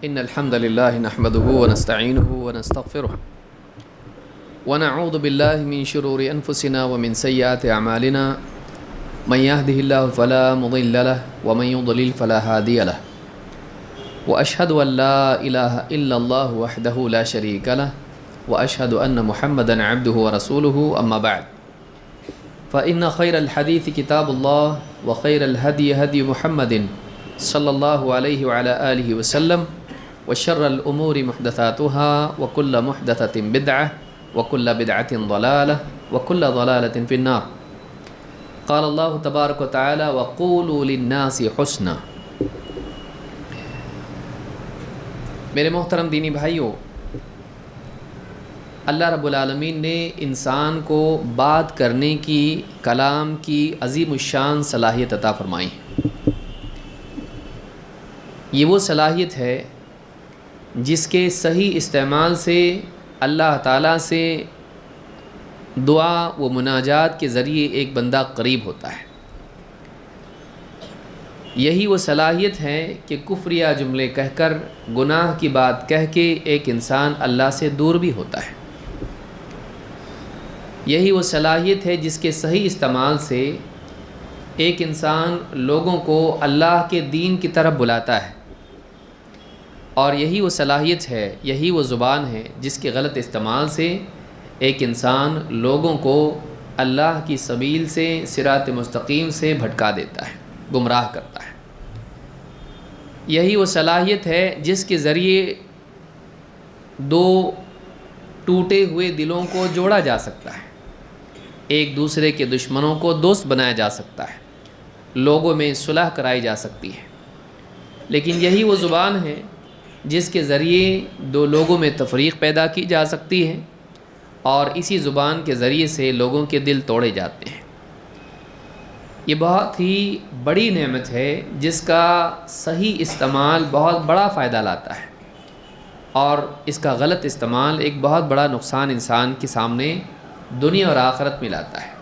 إن الحمد لله نحمده ونستعينه ونستغفره ونعوذ بالله من شرور أنفسنا ومن سيئات أعمالنا من يهده الله فلا مضل له ومن يضلل فلا هادي له وأشهد أن لا إله إلا الله وحده لا شريك له وأشهد أن محمدا عبده ورسوله أما بعد فإن خير الحديث كتاب الله وخير الهدي هدي محمد صلى الله عليه وعلى آله وسلم وشر الأمور محدثاتها وكل محدثة بدعة وكل بدعة ضلالة وكل ضلالة في النار قال الله تبارك وتعالى وقولوا للناس حسنا۔ میرے محترم دینی بھائیوں، اللہ رب العالمین نے انسان کو بات کرنے کی، کلام کی عظیم الشان صلاحیت عطا فرمائی ہے۔ یہ وہ صلاحیت ہے جس کے صحیح استعمال سے اللہ تعالیٰ سے دعا و مناجات کے ذریعے ایک بندہ قریب ہوتا ہے۔ یہی وہ صلاحیت ہے کہ کفریہ جملے کہہ کر، گناہ کی بات کہہ کے ایک انسان اللہ سے دور بھی ہوتا ہے۔ یہی وہ صلاحیت ہے جس کے صحیح استعمال سے ایک انسان لوگوں کو اللہ کے دین کی طرف بلاتا ہے، اور یہی وہ صلاحیت ہے، یہی وہ زبان ہے جس کے غلط استعمال سے ایک انسان لوگوں کو اللہ کی سبیل سے، صراط مستقیم سے بھٹکا دیتا ہے، گمراہ کرتا ہے۔ یہی وہ صلاحیت ہے جس کے ذریعے دو ٹوٹے ہوئے دلوں کو جوڑا جا سکتا ہے، ایک دوسرے کے دشمنوں کو دوست بنایا جا سکتا ہے، لوگوں میں صلح کرائی جا سکتی ہے۔ لیکن یہی وہ زبان ہے جس کے ذریعے دو لوگوں میں تفریق پیدا کی جا سکتی ہے، اور اسی زبان کے ذریعے سے لوگوں کے دل توڑے جاتے ہیں۔ یہ بہت ہی بڑی نعمت ہے جس کا صحیح استعمال بہت بڑا فائدہ لاتا ہے، اور اس کا غلط استعمال ایک بہت بڑا نقصان انسان کے سامنے دنیا اور آخرت میں لاتا ہے۔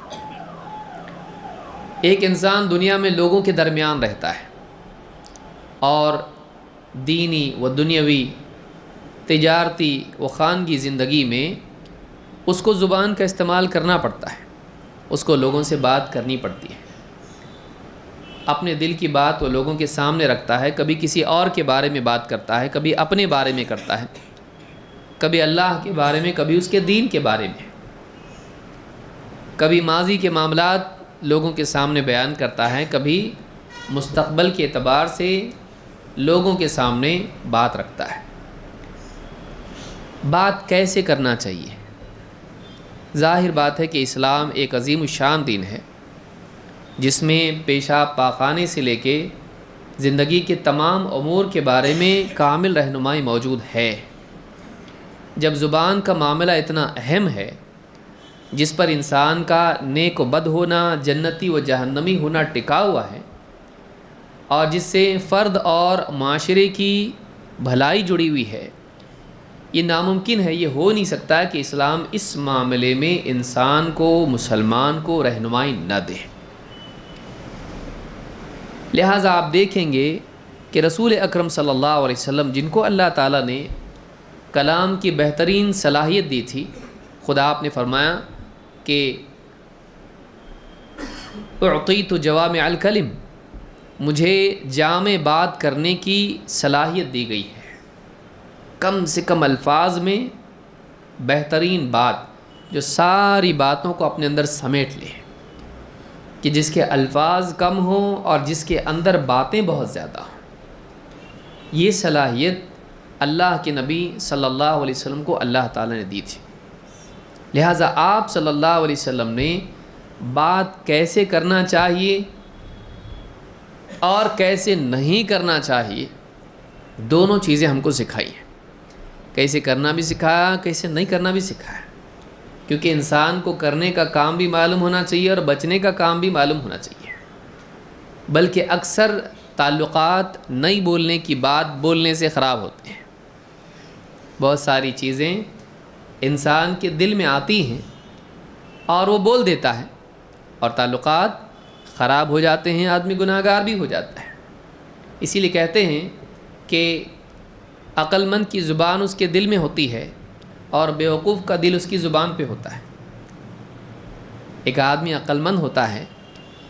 ایک انسان دنیا میں لوگوں کے درمیان رہتا ہے، اور دینی و دنیاوی، تجارتی و خانگی زندگی میں اس کو زبان کا استعمال کرنا پڑتا ہے، اس کو لوگوں سے بات کرنی پڑتی ہے۔ اپنے دل کی بات وہ لوگوں کے سامنے رکھتا ہے، کبھی کسی اور کے بارے میں بات کرتا ہے، کبھی اپنے بارے میں کرتا ہے، کبھی اللہ کے بارے میں، کبھی اس کے دین کے بارے میں، کبھی ماضی کے معاملات لوگوں کے سامنے بیان کرتا ہے، کبھی مستقبل کے اعتبار سے لوگوں کے سامنے بات رکھتا ہے۔ بات کیسے کرنا چاہیے؟ ظاہر بات ہے کہ اسلام ایک عظیم الشان دین ہے جس میں پیشاب پاخانے سے لے کے زندگی کے تمام امور کے بارے میں کامل رہنمائی موجود ہے۔ جب زبان کا معاملہ اتنا اہم ہے جس پر انسان کا نیک و بد ہونا، جنتی و جہنمی ہونا ٹکا ہوا ہے، اور جس سے فرد اور معاشرے کی بھلائی جڑی ہوئی ہے، یہ ناممکن ہے، یہ ہو نہیں سکتا کہ اسلام اس معاملے میں انسان کو، مسلمان کو رہنمائی نہ دے۔ لہٰذا آپ دیکھیں گے کہ رسول اکرم صلی اللہ علیہ وسلم، جن کو اللہ تعالیٰ نے کلام کی بہترین صلاحیت دی تھی، خدا آپ نے فرمایا کہ اعطیت جوامع الکلم، مجھے جامع بات کرنے کی صلاحیت دی گئی ہے، کم سے کم الفاظ میں بہترین بات جو ساری باتوں کو اپنے اندر سمیٹ لے، کہ جس کے الفاظ کم ہوں اور جس کے اندر باتیں بہت زیادہ ہوں۔ یہ صلاحیت اللہ کے نبی صلی اللہ علیہ وسلم کو اللہ تعالیٰ نے دی تھی۔ لہٰذا آپ صلی اللہ علیہ وسلم نے بات کیسے کرنا چاہیے اور کیسے نہیں کرنا چاہیے، دونوں چیزیں ہم کو سکھائی ہیں۔ کیسے کرنا بھی سکھایا، کیسے نہیں کرنا بھی سکھایا، کیونکہ انسان کو کرنے کا کام بھی معلوم ہونا چاہیے اور بچنے کا کام بھی معلوم ہونا چاہیے۔ بلکہ اکثر تعلقات نہیں بولنے کی بات بولنے سے خراب ہوتے ہیں۔ بہت ساری چیزیں انسان کے دل میں آتی ہیں اور وہ بول دیتا ہے، اور تعلقات خراب ہو جاتے ہیں، آدمی گناہ گار بھی ہو جاتا ہے۔ اسی لیے کہتے ہیں کہ عقل مند کی زبان اس کے دل میں ہوتی ہے اور بیوقوف کا دل اس کی زبان پہ ہوتا ہے۔ ایک آدمی عقل مند ہوتا ہے،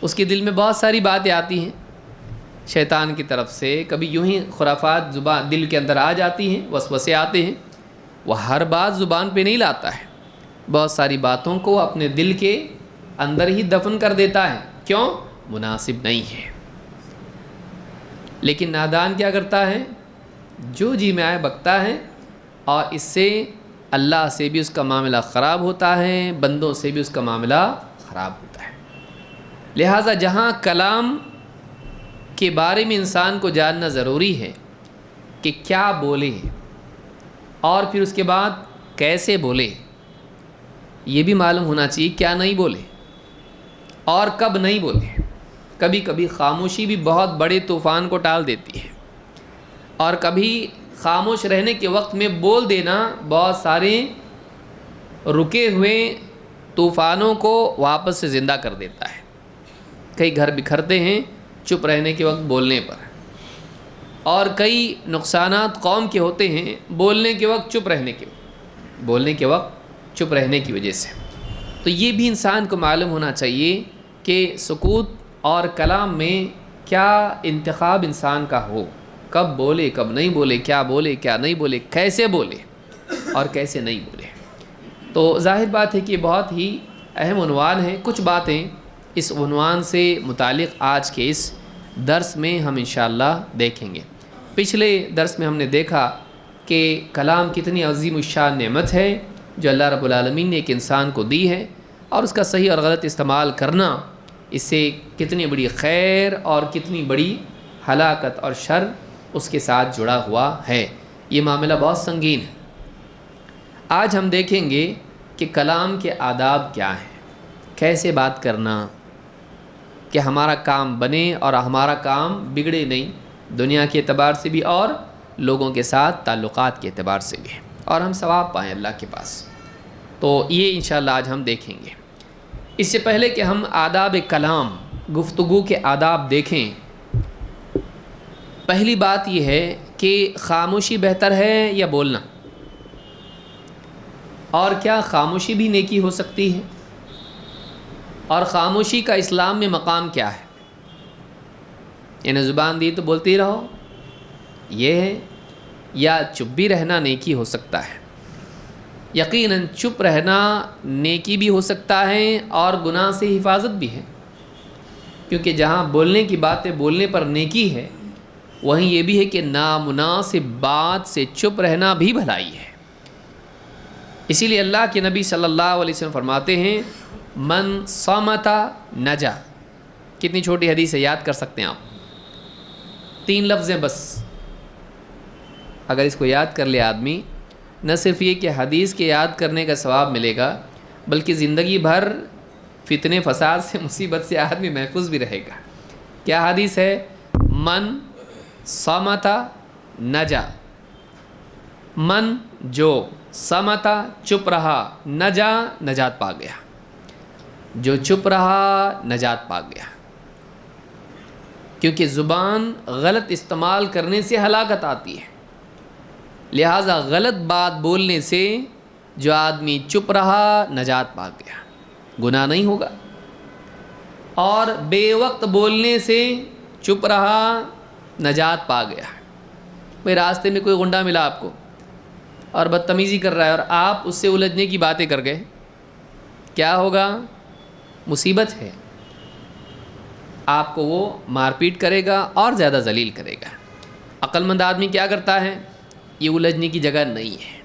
اس کے دل میں بہت ساری باتیں آتی ہیں شیطان کی طرف سے، کبھی یوں ہی خرافات زبان دل کے اندر آ جاتی ہیں، وسوسے آتے ہیں، وہ ہر بات زبان پہ نہیں لاتا ہے، بہت ساری باتوں کو اپنے دل کے اندر ہی دفن کر دیتا ہے، کیوں؟ مناسب نہیں ہے۔ لیکن نادان کیا کرتا ہے؟ جو جی میں آئے بکتا ہے، اور اس سے اللہ سے بھی اس کا معاملہ خراب ہوتا ہے، بندوں سے بھی اس کا معاملہ خراب ہوتا ہے۔ لہٰذا جہاں کلام کے بارے میں انسان کو جاننا ضروری ہے کہ کیا بولے اور پھر اس کے بعد کیسے بولے، یہ بھی معلوم ہونا چاہیے کیا نہیں بولے اور کب نہیں بولے۔ کبھی کبھی خاموشی بھی بہت بڑے طوفان کو ٹال دیتی ہے، اور کبھی خاموش رہنے کے وقت میں بول دینا بہت سارے رکے ہوئے طوفانوں کو واپس سے زندہ کر دیتا ہے۔ کئی گھر بکھرتے ہیں چپ رہنے کے وقت بولنے پر، اور کئی نقصانات قوم کے ہوتے ہیں بولنے کے وقت چپ رہنے کی وجہ سے۔ تو یہ بھی انسان کو معلوم ہونا چاہیے کہ سکوت اور کلام میں کیا انتخاب انسان کا ہو، کب بولے کب نہیں بولے، کیا نہیں بولے، کیسے بولے اور کیسے نہیں بولے۔ تو ظاہر بات ہے کہ یہ بہت ہی اہم عنوان ہے۔ کچھ باتیں اس عنوان سے متعلق آج کے اس درس میں ہم انشاءاللہ دیکھیں گے۔ پچھلے درس میں ہم نے دیکھا کہ کلام کتنی عظیم الشان نعمت ہے جو اللہ رب العالمین نے ایک انسان کو دی ہے، اور اس کا صحیح اور غلط استعمال کرنا اس سے کتنی بڑی خیر اور کتنی بڑی ہلاکت اور شر اس کے ساتھ جڑا ہوا ہے۔ یہ معاملہ بہت سنگین ہے۔ آج ہم دیکھیں گے کہ کلام کے آداب کیا ہیں، کیسے بات کرنا کہ ہمارا کام بنے اور ہمارا کام بگڑے نہیں، دنیا کے اعتبار سے بھی اور لوگوں کے ساتھ تعلقات کے اعتبار سے بھی، اور ہم ثواب پائیں اللہ کے پاس۔ تو یہ انشاءاللہ آج ہم دیکھیں گے۔ اس سے پہلے کہ ہم آداب کلام، گفتگو کے آداب دیکھیں، پہلی بات یہ ہے کہ خاموشی بہتر ہے یا بولنا، اور کیا خاموشی بھی نیکی ہو سکتی ہے، اور خاموشی کا اسلام میں مقام کیا ہے؟ یعنی زبان دی تو بولتے ہی رہو، یہ ہے، یا چپ بھی رہنا نیکی ہو سکتا ہے؟ یقیناً چپ رہنا نیکی بھی ہو سکتا ہے اور گناہ سے حفاظت بھی ہے، کیونکہ جہاں بولنے کی باتیں بولنے پر نیکی ہے، وہیں یہ بھی ہے کہ نامناسب بات سے چپ رہنا بھی بھلائی ہے۔ اسی لیے اللہ کے نبی صلی اللہ علیہ وسلم فرماتے ہیں من صمت نجا۔ کتنی چھوٹی حدیث ہے، یاد کر سکتے ہیں آپ، 3 لفظ ہیں بس۔ اگر اس کو یاد کر لے آدمی، نہ صرف یہ کہ حدیث کے یاد کرنے کا ثواب ملے گا، بلکہ زندگی بھر فتنے فساد سے، مصیبت سے آدمی محفوظ بھی رہے گا۔ کیا حدیث ہے؟ من صمت نجا، من جو صمت چپ رہا، نجا نجات پا گیا، جو چپ رہا نجات پا گیا۔ کیونکہ زبان غلط استعمال کرنے سے ہلاکت آتی ہے، لہٰذا غلط بات بولنے سے جو آدمی چپ رہا نجات پا گیا، گناہ نہیں ہوگا۔ اور بے وقت بولنے سے چپ رہا نجات پا گیا۔ بھئی راستے میں کوئی گنڈا ملا آپ کو اور بدتمیزی کر رہا ہے، اور آپ اس سے الجھنے کی باتیں کر گئے، کیا ہوگا؟ مصیبت ہے، آپ کو وہ مار پیٹ کرے گا اور زیادہ ذلیل کرے گا۔ عقل مند آدمی کیا کرتا ہے؟ یہ الجھنے کی جگہ نہیں ہے،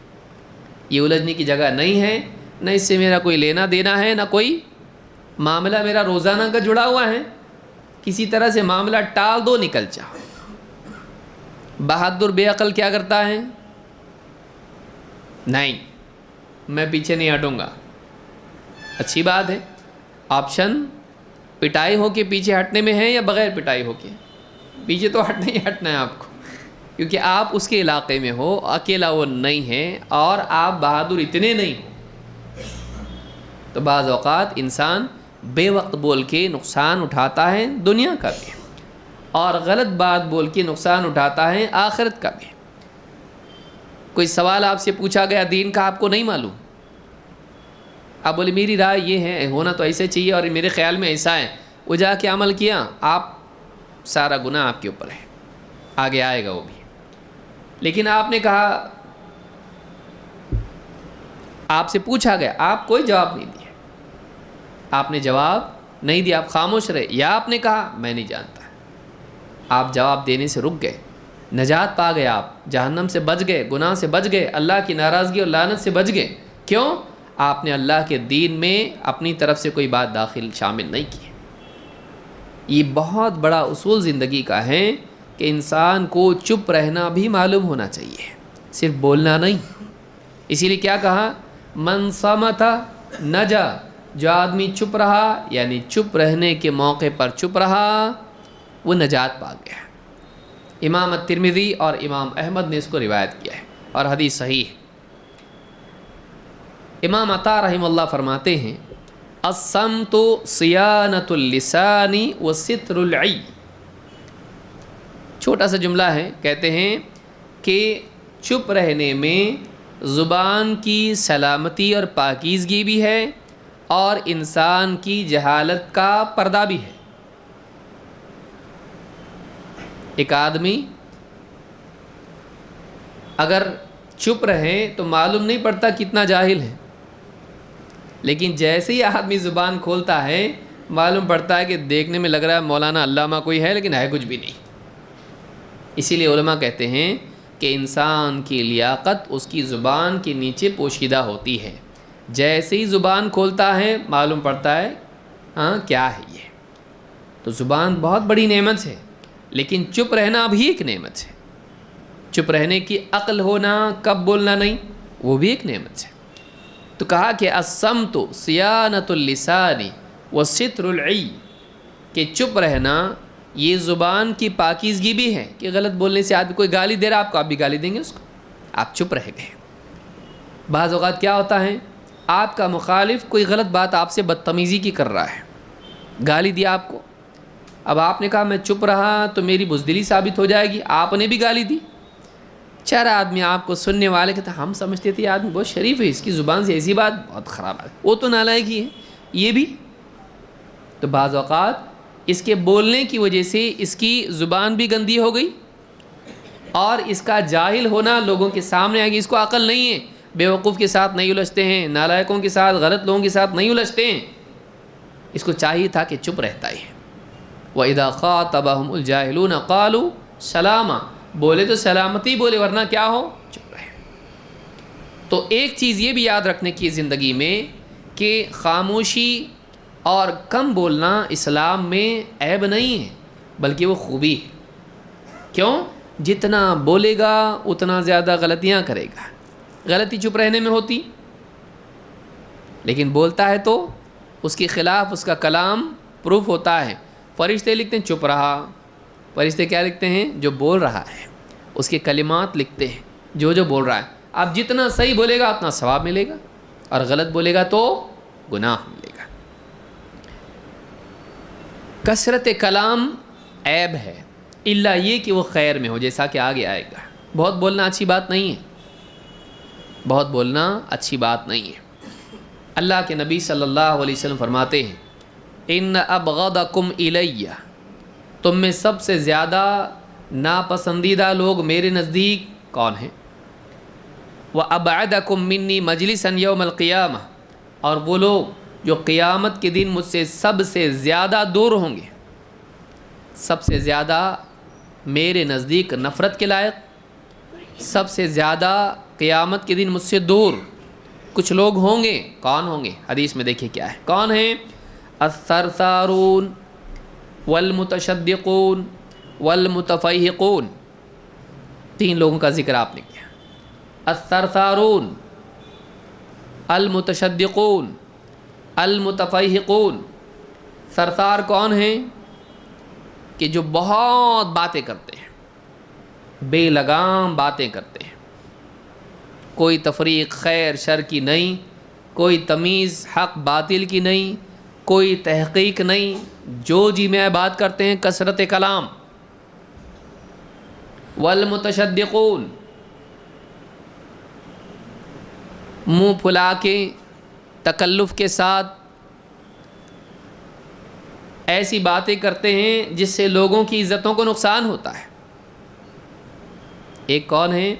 یہ الجھنے کی جگہ نہیں ہے، نہ اس سے میرا کوئی لینا دینا ہے، نہ کوئی معاملہ میرا روزانہ کا جڑا ہوا ہے، کسی طرح سے معاملہ ٹال دو، نکل جاؤ۔ بہادر بے عقل کیا کرتا ہے؟ نہیں، میں پیچھے نہیں ہٹوں گا۔ اچھی بات ہے، آپشن پٹائی ہو کے پیچھے ہٹنے میں ہے یا بغیر پٹائی ہو کے؟ پیچھے تو ہٹنا ہی ہٹنا ہے آپ کو، کیونکہ آپ اس کے علاقے میں ہو، اکیلا وہ نہیں ہے، اور آپ بہادر اتنے نہیں ہو۔ تو بعض اوقات انسان بے وقت بول کے نقصان اٹھاتا ہے دنیا کا بھی، اور غلط بات بول کے نقصان اٹھاتا ہے آخرت کا بھی۔ کوئی سوال آپ سے پوچھا گیا دین کا، آپ کو نہیں معلوم، آپ بولے میری رائے یہ ہے، ہونا تو ایسے چاہیے اور میرے خیال میں ایسا ہے، وہ جا کے عمل کیا، آپ سارا گناہ آپ کے اوپر ہے، آگے آئے گا وہ بھی۔ لیکن آپ نے کہا، آپ سے پوچھا گیا، آپ کوئی جواب نہیں دیا، آپ نے جواب نہیں دیا، آپ خاموش رہے، یا آپ نے کہا میں نہیں جانتا، آپ جواب دینے سے رک گئے، نجات پا گئے، آپ جہنم سے بچ گئے، گناہ سے بچ گئے، اللہ کی ناراضگی اور لعنت سے بچ گئے۔ کیوں؟ آپ نے اللہ کے دین میں اپنی طرف سے کوئی بات داخل شامل نہیں کی۔ یہ بہت بڑا اصول زندگی کا ہے کہ انسان کو چپ رہنا بھی معلوم ہونا چاہیے، صرف بولنا نہیں۔ اسی لیے کیا کہا، من صمت نجا، جو آدمی چپ رہا یعنی چپ رہنے کے موقع پر چپ رہا وہ نجات پا گیا۔ امام الترمذی اور امام احمد نے اس کو روایت کیا ہے اور حدیث صحیح ہے۔ امام عطا رحمہ اللہ فرماتے ہیں، الصمت صیانۃ اللسان وستر العی، چھوٹا سا جملہ ہے، کہتے ہیں کہ چپ رہنے میں زبان کی سلامتی اور پاکیزگی بھی ہے اور انسان کی جہالت کا پردہ بھی ہے۔ ایک آدمی اگر چپ رہے تو معلوم نہیں پڑتا کتنا جاہل ہے، لیکن جیسے ہی آدمی زبان کھولتا ہے معلوم پڑتا ہے کہ دیکھنے میں لگ رہا ہے مولانا علامہ کوئی ہے لیکن ہے کچھ بھی نہیں۔ اسی لیے علماء کہتے ہیں کہ انسان کی لیاقت اس کی زبان کے نیچے پوشیدہ ہوتی ہے، جیسے ہی زبان کھولتا ہے معلوم پڑتا ہے ہاں کیا ہے یہ۔ تو زبان بہت بڑی نعمت ہے، لیکن چپ رہنا بھی ایک نعمت ہے۔ چپ رہنے کی عقل ہونا، کب بولنا نہیں، وہ بھی ایک نعمت ہے۔ تو کہا کہ الصمت صیانۃ اللسان وستر العی، کہ چپ رہنا یہ زبان کی پاکیزگی بھی ہے، کہ غلط بولنے سے آدمی کوئی گالی دے رہا آپ کو، آپ بھی گالی دیں گے اس کو، آپ چپ رہ گئے۔ بعض اوقات کیا ہوتا ہے، آپ کا مخالف کوئی غلط بات آپ سے بدتمیزی کی کر رہا ہے، گالی دیا آپ کو، اب آپ نے کہا میں چپ رہا تو میری بزدلی ثابت ہو جائے گی، آپ نے بھی گالی دی۔ چار آدمی آپ کو سننے والے کہتے ہیں ہم سمجھتے تھے یہ آدمی بہت شریف ہے، اس کی زبان سے ایسی بات بہت خراب ہے، وہ تو نالائق ہی ہے، یہ بھی۔ تو بعض اوقات اس کے بولنے کی وجہ سے اس کی زبان بھی گندی ہو گئی اور اس کا جاہل ہونا لوگوں کے سامنے آ گئی، اس کو عقل نہیں ہے، بیوقوف کے ساتھ نہیں الجھتے ہیں، نالائقوں کے ساتھ، غلط لوگوں کے ساتھ نہیں الجھتے ہیں، اس کو چاہیے تھا کہ چپ رہتا ہے۔ وَإِذَا خَاطَبَهُمُ الْجَاهِلُونَ قَالُوا سَلَامًا، بولے تو سلامتی بولے، ورنہ کیا ہو، چپ رہے۔ تو ایک چیز یہ بھی یاد رکھنے کی زندگی میں کہ خاموشی اور کم بولنا اسلام میں عیب نہیں ہے، بلکہ وہ خوبی ہے۔ کیوں؟ جتنا بولے گا اتنا زیادہ غلطیاں کرے گا، غلطی چپ رہنے میں ہوتی، لیکن بولتا ہے تو اس کے خلاف اس کا کلام پروف ہوتا ہے۔ فرشتے لکھتے ہیں چپ رہا، فرشتے کیا لکھتے ہیں، جو بول رہا ہے، اس کے کلمات لکھتے ہیں، جو بول رہا ہے۔ اب جتنا صحیح بولے گا اتنا ثواب ملے گا، اور غلط بولے گا تو گناہ ملے گا۔ کثرت کلام عیب ہے، الا یہ کہ وہ خیر میں ہو، جیسا کہ آگے آئے گا۔ بہت بولنا اچھی بات نہیں ہے، بہت بولنا اچھی بات نہیں ہے۔ اللہ کے نبی صلی اللہ علیہ وسلم فرماتے ہیں، ان ابغضکم الی، تم میں سب سے زیادہ ناپسندیدہ لوگ میرے نزدیک کون ہیں؟ وابعدکم منی مجلسا یوم القیامہ، اور وہ لوگ جو قیامت کے دن مجھ سے سب سے زیادہ دور ہوں گے، سب سے زیادہ میرے نزدیک نفرت کے لائق، سب سے زیادہ قیامت کے دن مجھ سے دور کچھ لوگ ہوں گے۔ کون ہوں گے؟ حدیث میں دیکھیے کیا ہے، کون ہیں؟ الثرثارون والمتشدقون والمتفیہقون، تین لوگوں کا ذکر آپ نے کیا، الثرثارون، المتشدقون، المتفیہقون۔ سرثار کون ہیں؟ کہ جو بہت باتیں کرتے ہیں، بے لگام باتیں کرتے ہیں، کوئی تفریق خیر شر کی نہیں، کوئی تمیز حق باطل کی نہیں، کوئی تحقیق نہیں، جو جی میں بات کرتے ہیں، کثرت کلام۔ والمتشدقون، منہ پھلا کے تکلف کے ساتھ ایسی باتیں کرتے ہیں جس سے لوگوں کی عزتوں کو نقصان ہوتا ہے۔ ایک کون ہے؟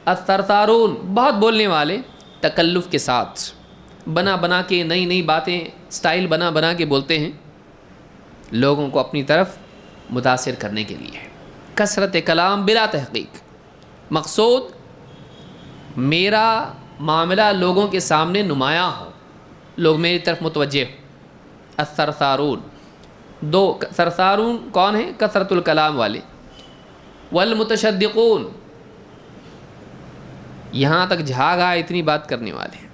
الثرثارون، بہت بولنے والے، تکلف کے ساتھ بنا بنا کے نئی نئی باتیں سٹائل بنا بنا کے بولتے ہیں لوگوں کو اپنی طرف متاثر کرنے کے لیے۔ کثرت کلام بلا تحقیق، مقصود میرا معاملہ لوگوں کے سامنے نمایاں ہو، لوگ میری طرف متوجہ ہو۔ الثرثارون، دو ثرثارون کون ہیں؟ کثرت الکلام والے۔ والمتشدقون، یہاں تک جھاگ آئے اتنی بات کرنے والے،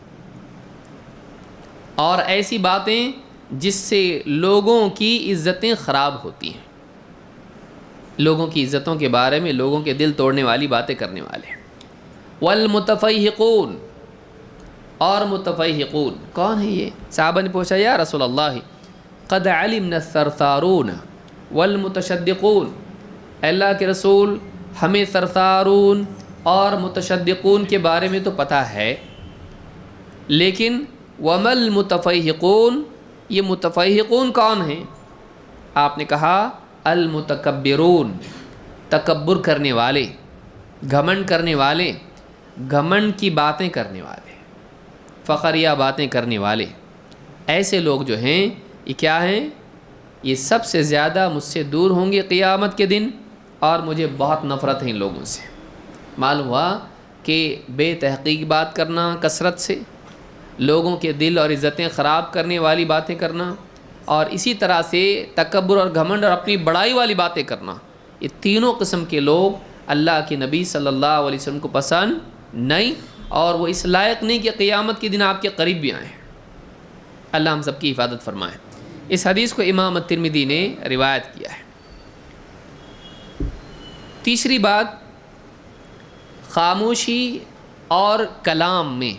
اور ایسی باتیں جس سے لوگوں کی عزتیں خراب ہوتی ہیں، لوگوں کی عزتوں کے بارے میں لوگوں کے دل توڑنے والی باتیں کرنے والے۔ والمتفیہقون، اور متفیہقون کون ہے یہ؟ صحابہ نے پوچھا یا رسول اللہ قد علمنا الثرثارون والمتشدقون، اللہ کے رسول ہمیں ثرثارون اور متشدقون کے بارے میں تو پتہ ہے، لیکن وما المتفیہقون، یہ متفیہقون کون ہیں؟ آپ نے کہا المتکبرون، تکبر کرنے والے، گھمنڈ کرنے والے، گھمنڈ کی باتیں کرنے والے، فخریہ باتیں کرنے والے۔ ایسے لوگ جو ہیں یہ کیا ہیں؟ یہ سب سے زیادہ مجھ سے دور ہوں گے قیامت کے دن، اور مجھے بہت نفرت ہے ان لوگوں سے۔ معلوم ہوا کہ بے تحقیق بات کرنا، کثرت سے لوگوں کے دل اور عزتیں خراب کرنے والی باتیں کرنا، اور اسی طرح سے تکبر اور گھمنڈ اور اپنی بڑائی والی باتیں کرنا، یہ تینوں قسم کے لوگ اللہ کے نبی صلی اللہ علیہ وسلم کو پسند نہیں، اور وہ اس لائق نہیں کہ قیامت کے دن آپ کے قریب بھی آئیں۔ اللہ ہم سب کی حفاظت فرمائے۔ اس حدیث کو امام الترمذی نے روایت کیا ہے۔ تیسری بات، خاموشی اور کلام میں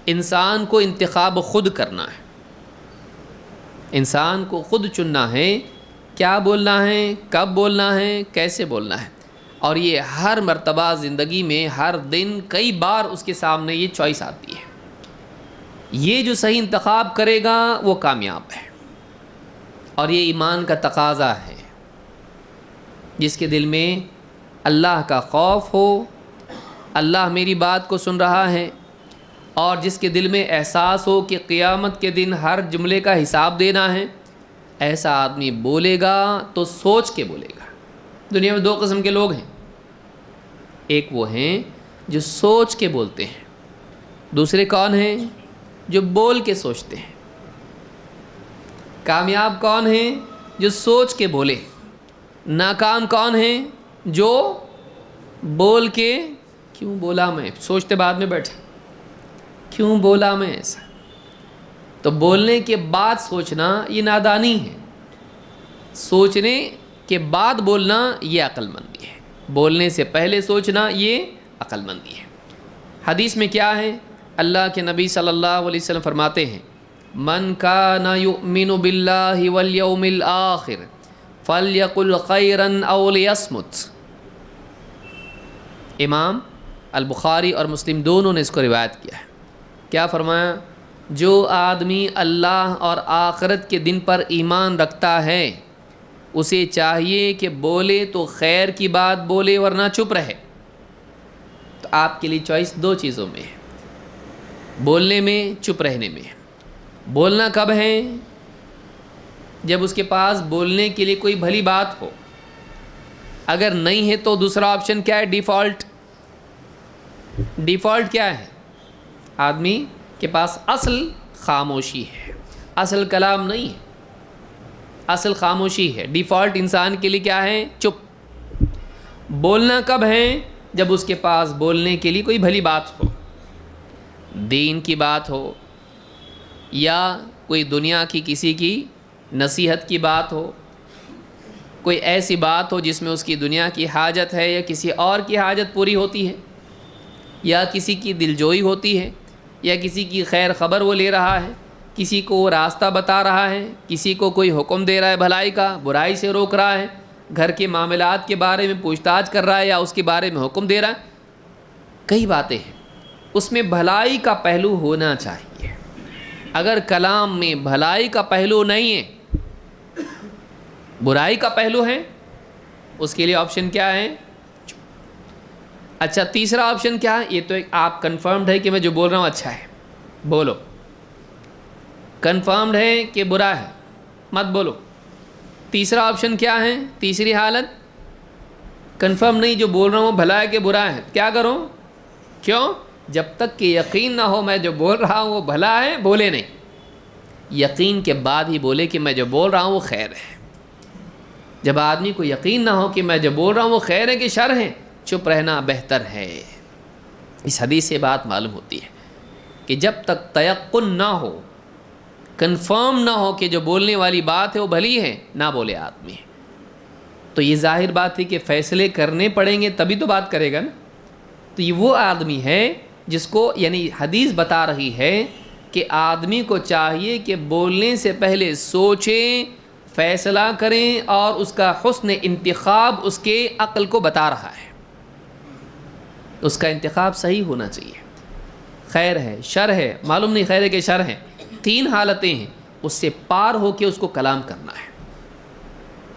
انسان کو انتخاب خود کرنا ہے، انسان کو خود چننا ہے کیا بولنا ہے، کب بولنا ہے، کیسے بولنا ہے، اور یہ ہر مرتبہ زندگی میں ہر دن کئی بار اس کے سامنے یہ چوائس آتی ہے۔ یہ جو صحیح انتخاب کرے گا وہ کامیاب ہے، اور یہ ایمان کا تقاضا ہے۔ جس کے دل میں اللہ کا خوف ہو، اللہ میری بات کو سن رہا ہے، اور جس کے دل میں احساس ہو کہ قیامت کے دن ہر جملے کا حساب دینا ہے، ایسا آدمی بولے گا تو سوچ کے بولے گا۔ دنیا میں دو قسم کے لوگ ہیں، ایک وہ ہیں جو سوچ کے بولتے ہیں، دوسرے کون ہیں؟ جو بول کے سوچتے ہیں۔ کامیاب کون ہیں؟ جو سوچ کے بولے۔ ناکام کون ہیں؟ جو بول کے کیوں بولا میں، سوچتے بعد میں بیٹھے کیوں بولا میں ایسا۔ تو بولنے کے بعد سوچنا یہ نادانی ہے، سوچنے کے بعد بولنا یہ عقل مندی ہے، بولنے سے پہلے سوچنا یہ عقل مندی ہے۔ حدیث میں کیا ہے؟ اللہ کے نبی صلی اللہ علیہ وسلم فرماتے ہیں من کان یؤمن باللہ والیوم الآخر فلیقل خیرا او لیصمت۔ امام البخاری اور مسلم دونوں نے اس کو روایت کیا ہے۔ کیا فرمایا؟ جو آدمی اللہ اور آخرت کے دن پر ایمان رکھتا ہے اسے چاہیے کہ بولے تو خیر کی بات بولے ورنہ چپ رہے۔ تو آپ کے لیے چوائس دو چیزوں میں ہے، بولنے میں، چپ رہنے میں۔ بولنا کب ہے؟ جب اس کے پاس بولنے کے لیے کوئی بھلی بات ہو، اگر نہیں ہے تو دوسرا آپشن کیا ہے؟ ڈیفالٹ۔ ڈیفالٹ کیا ہے؟ آدمی کے پاس اصل خاموشی ہے، اصل کلام نہیں ہے، اصل خاموشی ہے۔ ڈیفالٹ انسان کے لیے کیا ہے؟ چپ۔ بولنا کب ہے؟ جب اس کے پاس بولنے کے لیے کوئی بھلی بات ہو، دین کی بات ہو، یا کوئی دنیا کی کسی کی نصیحت کی بات ہو، کوئی ایسی بات ہو جس میں اس کی دنیا کی حاجت ہے یا کسی اور کی حاجت پوری ہوتی ہے، یا کسی کی دلجوئی ہوتی ہے، یا کسی کی خیر خبر وہ لے رہا ہے، کسی کو وہ راستہ بتا رہا ہے، کسی کو کوئی حکم دے رہا ہے بھلائی کا، برائی سے روک رہا ہے، گھر کے معاملات کے بارے میں پوچھ تاچھ کر رہا ہے یا اس کے بارے میں حکم دے رہا ہے۔ کئی باتیں ہیں، اس میں بھلائی کا پہلو ہونا چاہیے. اگر کلام میں بھلائی کا پہلو نہیں ہے، برائی کا پہلو ہے، اس کے لیے آپشن کیا ہے؟ اچھا تیسرا آپشن کیا ہے؟ یہ تو آپ کنفرمڈ ہے کہ میں جو بول رہا ہوں اچھا ہے، بولو. کنفرمڈ ہے کہ برا ہے، مت بولو. تیسرا آپشن کیا ہے؟ تیسری حالت کنفرم نہیں، جو بول رہا ہوں بھلا ہے کہ برا ہے، کیا کروں؟ کیوں؟ جب تک کہ یقین نہ ہو میں جو بول رہا ہوں وہ بھلا ہے، بولے نہیں. یقین کے بعد ہی بولے کہ میں جو بول رہا ہوں وہ خیر ہے. جب آدمی کو یقین نہ ہو کہ میں جو بول رہا ہوں وہ خیر ہے کہ شر ہے، چپ رہنا بہتر ہے. اس حدیث سے بات معلوم ہوتی ہے کہ جب تک تیقن نہ ہو، کنفرم نہ ہو کہ جو بولنے والی بات ہے وہ بھلی ہے، نہ بولے آدمی. تو یہ ظاہر بات ہے کہ فیصلے کرنے پڑیں گے تبھی تو بات کرے گا نا. تو یہ وہ آدمی ہے جس کو، یعنی حدیث بتا رہی ہے کہ آدمی کو چاہیے کہ بولنے سے پہلے سوچیں، فیصلہ کریں، اور اس کا حسن انتخاب اس کے عقل کو بتا رہا ہے. اس کا انتخاب صحیح ہونا چاہیے. خیر ہے، شر ہے، معلوم نہیں خیر ہے کہ شر ہے، تین حالتیں ہیں، اس سے پار ہو کے اس کو کلام کرنا ہے.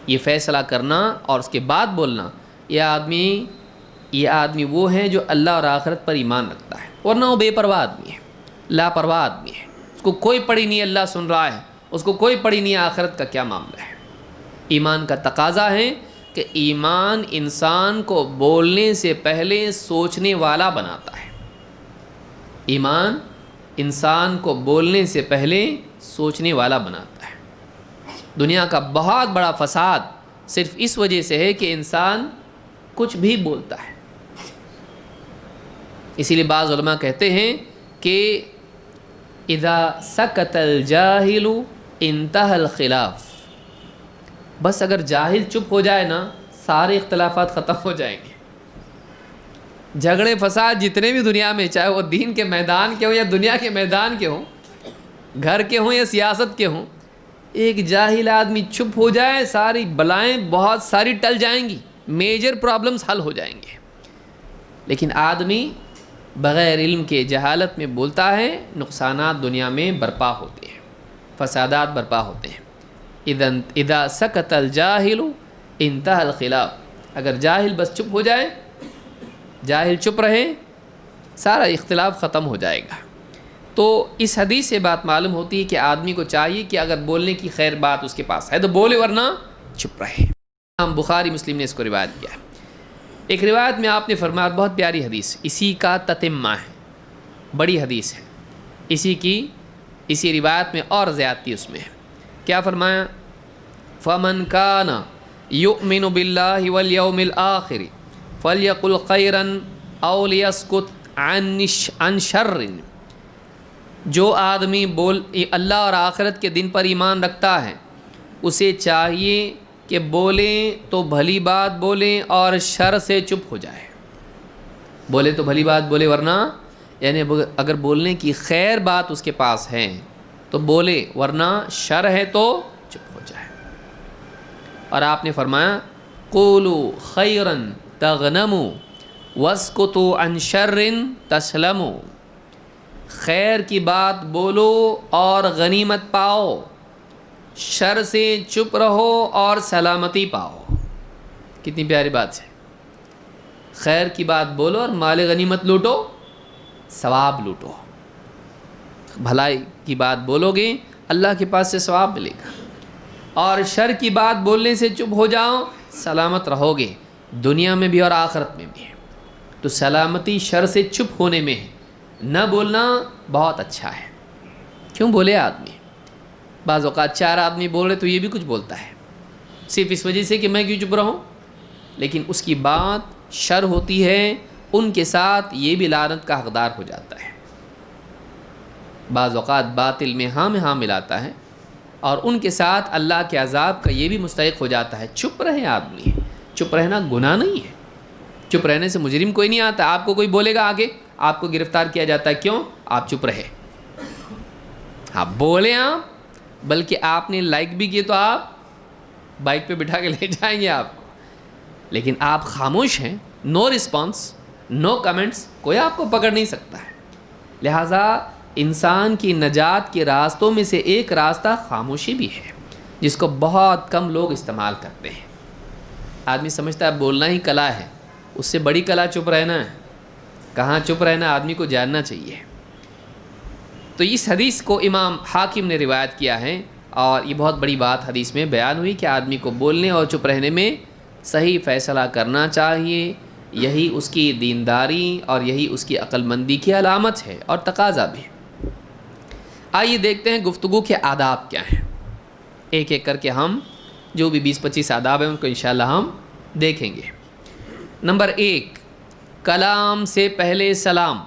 یہ فیصلہ کرنا اور اس کے بعد بولنا. یہ آدمی وہ ہے جو اللہ اور آخرت پر ایمان رکھتا ہے، ورنہ وہ بے پرواہ آدمی ہے، لاپرواہ آدمی ہے. اس کو کوئی پڑی نہیں اللہ سن رہا ہے، اس کو کوئی پڑی نہیں آخرت کا کیا معاملہ ہے. ایمان کا تقاضا ہے کہ ایمان انسان کو بولنے سے پہلے سوچنے والا بناتا ہے. ایمان انسان کو بولنے سے پہلے سوچنے والا بناتا ہے. دنیا کا بہت بڑا فساد صرف اس وجہ سے ہے کہ انسان کچھ بھی بولتا ہے. اسی لیے بعض علماء کہتے ہیں کہ اذا سکت الجاہل انتہى الخلاف. بس اگر جاہل چپ ہو جائے نا، سارے اختلافات ختم ہو جائیں گے. جھگڑے فساد جتنے بھی دنیا میں، چاہے وہ دین کے میدان کے ہوں یا دنیا کے میدان کے ہوں، گھر کے ہوں یا سیاست کے ہوں، ایک جاہل آدمی چپ ہو جائے، ساری بلائیں بہت ساری ٹل جائیں گی، میجر پرابلمز حل ہو جائیں گے. لیکن آدمی بغیر علم کے جہالت میں بولتا ہے، نقصانات دنیا میں برپا ہوتے ہیں، فسادات برپا ہوتے ہیں. اذا سکت الجاہل انتہى الخلاف. اگر جاہل بس چپ ہو جائے، جاہل چپ رہے، سارا اختلاف ختم ہو جائے گا. تو اس حدیث سے بات معلوم ہوتی ہے کہ آدمی کو چاہیے کہ اگر بولنے کی خیر بات اس کے پاس ہے تو بولے، ورنہ چپ رہے. ہم بخاری مسلم نے اس کو روایت کیا ہے. ایک روایت میں آپ نے فرمایا، بہت پیاری حدیث، اسی کا تتمہ ہے، بڑی حدیث ہے، اسی روایت میں اور زیادتی اس میں ہے. کیا فرمایا؟ فَمَنْ كَانَ يُؤْمِنُ بِاللَّهِ وَالْيَوْمِ الْآخِرِ فَلْيَقُلْ خَيْرًا أَوْ لِيَسْكُتْ عَنْ شَرٍ. جو آدمی اللہ اور آخرت کے دن پر ایمان رکھتا ہے، اسے چاہیے کہ بولیں تو بھلی بات بولیں اور شر سے چپ ہو جائے. بولے تو بھلی بات بولے، ورنہ یعنی اگر بولنے کی خیر بات اس کے پاس ہے تو بولے، ورنہ شر ہے تو چپ ہو جائے. اور آپ نے فرمایا قولوا خیرا تغنموا واسکتوا عن شر تسلموا. خیر کی بات بولو اور غنیمت پاؤ، شر سے چپ رہو اور سلامتی پاؤ. کتنی پیاری بات ہے. خیر کی بات بولو اور مال غنیمت لوٹو، ثواب لوٹو. بھلائی کی بات بولو گے، اللہ کے پاس سے ثواب ملے گا. اور شر کی بات بولنے سے چپ ہو جاؤ، سلامت رہو گے دنیا میں بھی اور آخرت میں بھی. تو سلامتی شر سے چپ ہونے میں ہے. نہ بولنا بہت اچھا ہے. کیوں بولے آدمی؟ بعض اوقات 4 آدمی بول رہے تو یہ بھی کچھ بولتا ہے صرف اس وجہ سے کہ میں کیوں چپ رہوں، لیکن اس کی بات شر ہوتی ہے، ان کے ساتھ یہ بھی لعنت کا حقدار ہو جاتا ہے. بعض اوقات باطل میں ہاں ملاتا ہے اور ان کے ساتھ اللہ کے عذاب کا یہ بھی مستحق ہو جاتا ہے. چپ رہے آدمی، چپ رہنا گناہ نہیں ہے. چپ رہنے سے مجرم کوئی نہیں آتا. آپ کو کوئی بولے گا آگے آپ کو گرفتار کیا جاتا ہے. کیوں؟ آپ چپ رہے. آپ بولیں آپ، بلکہ آپ نے لائک بھی کیے تو آپ بائک پہ بٹھا کے لے جائیں گے آپ کو. لیکن آپ خاموش ہیں، نو رسپانس، نو کمنٹس، کوئی آپ کو پکڑ نہیں سکتا ہے. لہٰذا انسان کی نجات کے راستوں میں سے ایک راستہ خاموشی بھی ہے، جس کو بہت کم لوگ استعمال کرتے ہیں۔ آدمی سمجھتا ہے بولنا ہی کلا ہے، اس سے بڑی کلا چپ رہنا ہے۔ کہاں چپ رہنا، آدمی کو جاننا چاہیے۔ تو اس حدیث کو امام حاکم نے روایت کیا ہے، اور یہ بہت بڑی بات حدیث میں بیان ہوئی کہ آدمی کو بولنے اور چپ رہنے میں صحیح فیصلہ کرنا چاہیے۔ یہی اس کی دینداری اور یہی اس کی عقل مندی کی علامت ہے اور تقاضا بھی۔ آئیے دیکھتے ہیں گفتگو کے آداب کیا ہیں، ایک ایک کر کے ہم جو بھی 20-25 آداب ہیں ان کو انشاءاللہ ہم دیکھیں گے۔ نمبر 1، کلام سے پہلے سلام۔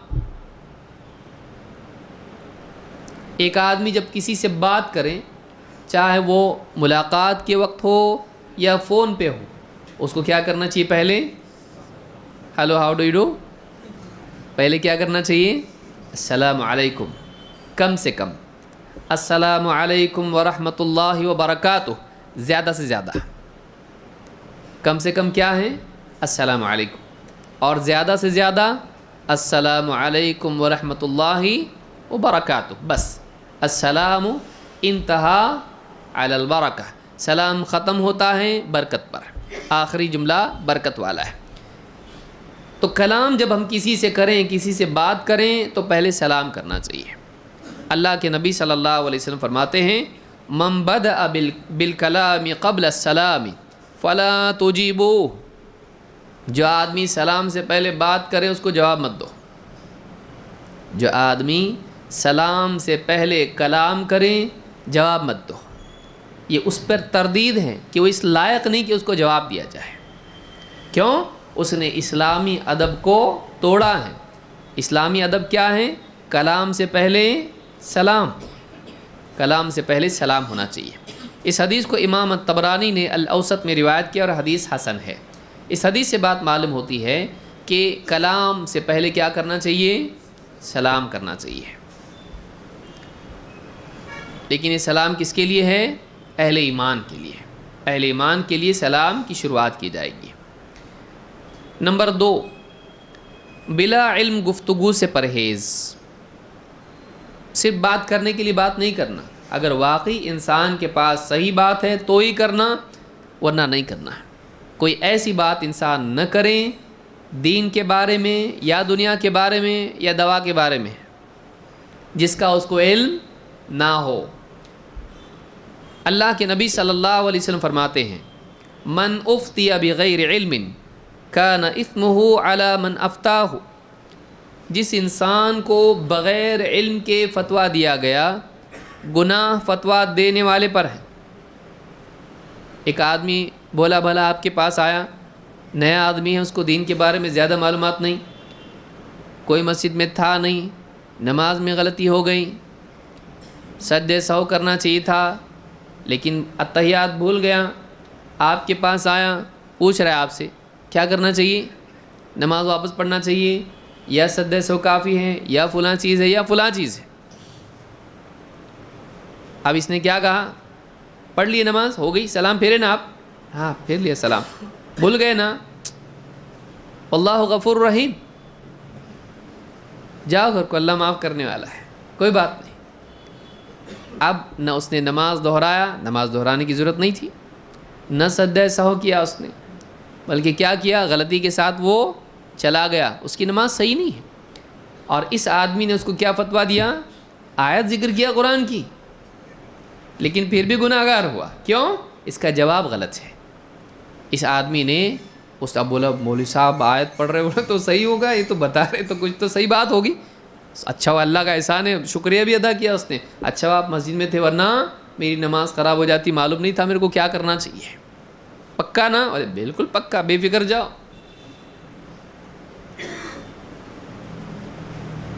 ایک آدمی جب کسی سے بات کرے، چاہے وہ ملاقات کے وقت ہو یا فون پہ ہو، اس کو کیا کرنا چاہیے؟ پہلے hello, how do you do, پہلے کیا کرنا چاہیے؟ السلام علیکم، کم سے کم السلام علیکم ورحمۃ اللہ وبرکاتہ، زیادہ سے زیادہ، کم سے کم کیا ہے؟ السلام علیکم، اور زیادہ سے زیادہ السلام علیکم ورحمۃ اللہ وبرکاتہ۔ بس السلام انتہا علی البرکہ، سلام ختم ہوتا ہے برکت پر، آخری جملہ برکت والا ہے۔ تو کلام جب ہم کسی سے کریں، کسی سے بات کریں تو پہلے سلام کرنا چاہیے۔ اللہ کے نبی صلی اللہ علیہ وسلم فرماتے ہیں من بدأ بالکلام قبل السلام فلا تجیبوہ، جو آدمی سلام سے پہلے بات کرے اس کو جواب مت دو۔ جو آدمی سلام سے پہلے کلام کریں جواب مت دو، یہ اس پر تردید ہے کہ وہ اس لائق نہیں کہ اس کو جواب دیا جائے۔ کیوں؟ اس نے اسلامی ادب کو توڑا ہے۔ اسلامی ادب کیا ہے؟ کلام سے پہلے سلام، کلام سے پہلے سلام ہونا چاہیے۔ اس حدیث کو امام الطبرانی نے الاوسط میں روایت کیا اور حدیث حسن ہے۔ اس حدیث سے بات معلوم ہوتی ہے کہ کلام سے پہلے کیا کرنا چاہیے؟ سلام کرنا چاہیے۔ لیکن یہ سلام کس کے لیے ہے؟ اہل ایمان کے لیے۔ اہل ایمان کے لیے سلام کی شروعات کی جائے گی۔ نمبر 2، بلا علم گفتگو سے پرہیز۔ صرف بات کرنے کے لیے بات نہیں کرنا، اگر واقعی انسان کے پاس صحیح بات ہے تو ہی کرنا، ورنہ نہیں کرنا۔ کوئی ایسی بات انسان نہ کریں دین کے بارے میں یا دنیا کے بارے میں یا دوا کے بارے میں جس کا اس کو علم نہ ہو۔ اللہ کے نبی صلی اللہ علیہ وسلم فرماتے ہیں من افتی بغیر علم کان اثمہ علی من افتاہ، جس انسان کو بغیر علم کے فتویٰ دیا گیا گناہ فتویٰ دینے والے پر ہے۔ ایک آدمی بولا بھلا آپ کے پاس آیا، نیا آدمی ہے، اس کو دین کے بارے میں زیادہ معلومات نہیں، کوئی مسجد میں تھا نہیں، نماز میں غلطی ہو گئی، سجدہ سہو کرنا چاہیے تھا لیکن اتحیات بھول گیا، آپ کے پاس آیا، پوچھ رہا ہے آپ سے کیا کرنا چاہیے؟ نماز واپس پڑھنا چاہیے یا سجدہ سہو کافی ہے یا فلاں چیز ہے یا فلاں چیز ہے؟ اب اس نے کیا کہا؟ پڑھ لیے، نماز ہو گئی، سلام پھیرے نا آپ؟ ہاں پھیر لیا سلام، بھول گئے نا؟ اللہ غفور رحیم، جاؤ گھر کو، اللہ معاف کرنے والا ہے، کوئی بات نہیں۔ اب نہ اس نے نماز دہرایا، نماز دہرانے کی ضرورت نہیں تھی، نہ سجدہ سہو کیا اس نے، بلکہ کیا کیا؟ غلطی کے ساتھ وہ چلا گیا، اس کی نماز صحیح نہیں ہے۔ اور اس آدمی نے اس کو کیا فتویٰ دیا؟ آیت ذکر کیا قرآن کی، لیکن پھر بھی گناہ گار ہوا۔ کیوں؟ اس کا جواب غلط ہے۔ اس آدمی نے اس کا بولا مولوی صاحب آیت پڑھ رہے بولا تو صحیح ہوگا، یہ تو بتا رہے تو کچھ تو صحیح بات ہوگی۔ اچھا وہ اللہ کا احسان ہے، شکریہ بھی ادا کیا اس نے، اچھا آپ مسجد میں تھے ورنہ میری نماز خراب ہو جاتی، معلوم نہیں تھا میرے کو کیا کرنا چاہیے۔ پکا نا؟ بالکل پکا، بے فکر جاؤ۔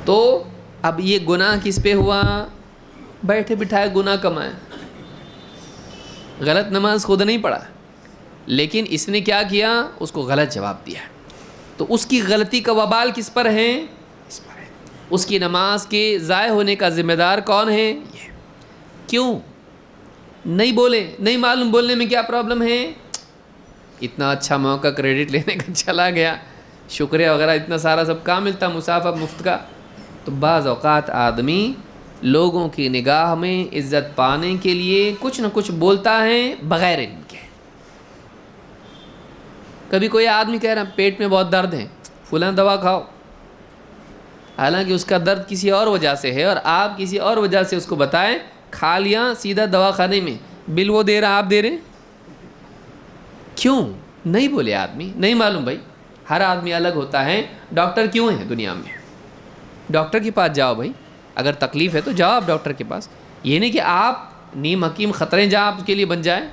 تو اب یہ گناہ کس پہ ہوا؟ بیٹھے بٹھائے گناہ کمائے، غلط نماز خود نہیں پڑھا لیکن اس نے کیا کیا؟ اس کو غلط جواب دیا، تو اس کی غلطی کا وبال کس پر ہے؟ اس پر ہے۔ اس کی نماز کے ضائع ہونے کا ذمہ دار کون ہے؟ یہ۔ کیوں نہیں بولے؟ نہیں معلوم بولنے میں کیا پرابلم ہے؟ اتنا اچھا موقع کریڈٹ لینے کا چلا گیا، شکریہ وغیرہ اتنا سارا سب کام ملتا، مسافہ مفت کا، تو بعض اوقات آدمی لوگوں کی نگاہ میں عزت پانے کے لیے کچھ نہ کچھ بولتا ہے بغیر علم کے. کبھی کوئی آدمی کہہ رہا ہے پیٹ میں بہت درد ہے، فلاں دوا کھاؤ، حالانکہ اس کا درد کسی اور وجہ سے ہے اور آپ کسی اور وجہ سے اس کو بتائیں، کھا لیا سیدھا دوا خانے میں، بل وہ دے رہا آپ دے رہے. کیوں نہیں بولے آدمی؟ نہیں معلوم بھائی. ہر آدمی الگ ہوتا ہے. ڈاکٹر کیوں ہیں دنیا میں؟ ڈاکٹر کے پاس جاؤ بھائی، اگر تکلیف ہے تو جاؤ آپ ڈاکٹر کے پاس. یہ نہیں کہ آپ نیم حکیم خطرے جہاں آپ کے لیے بن جائیں،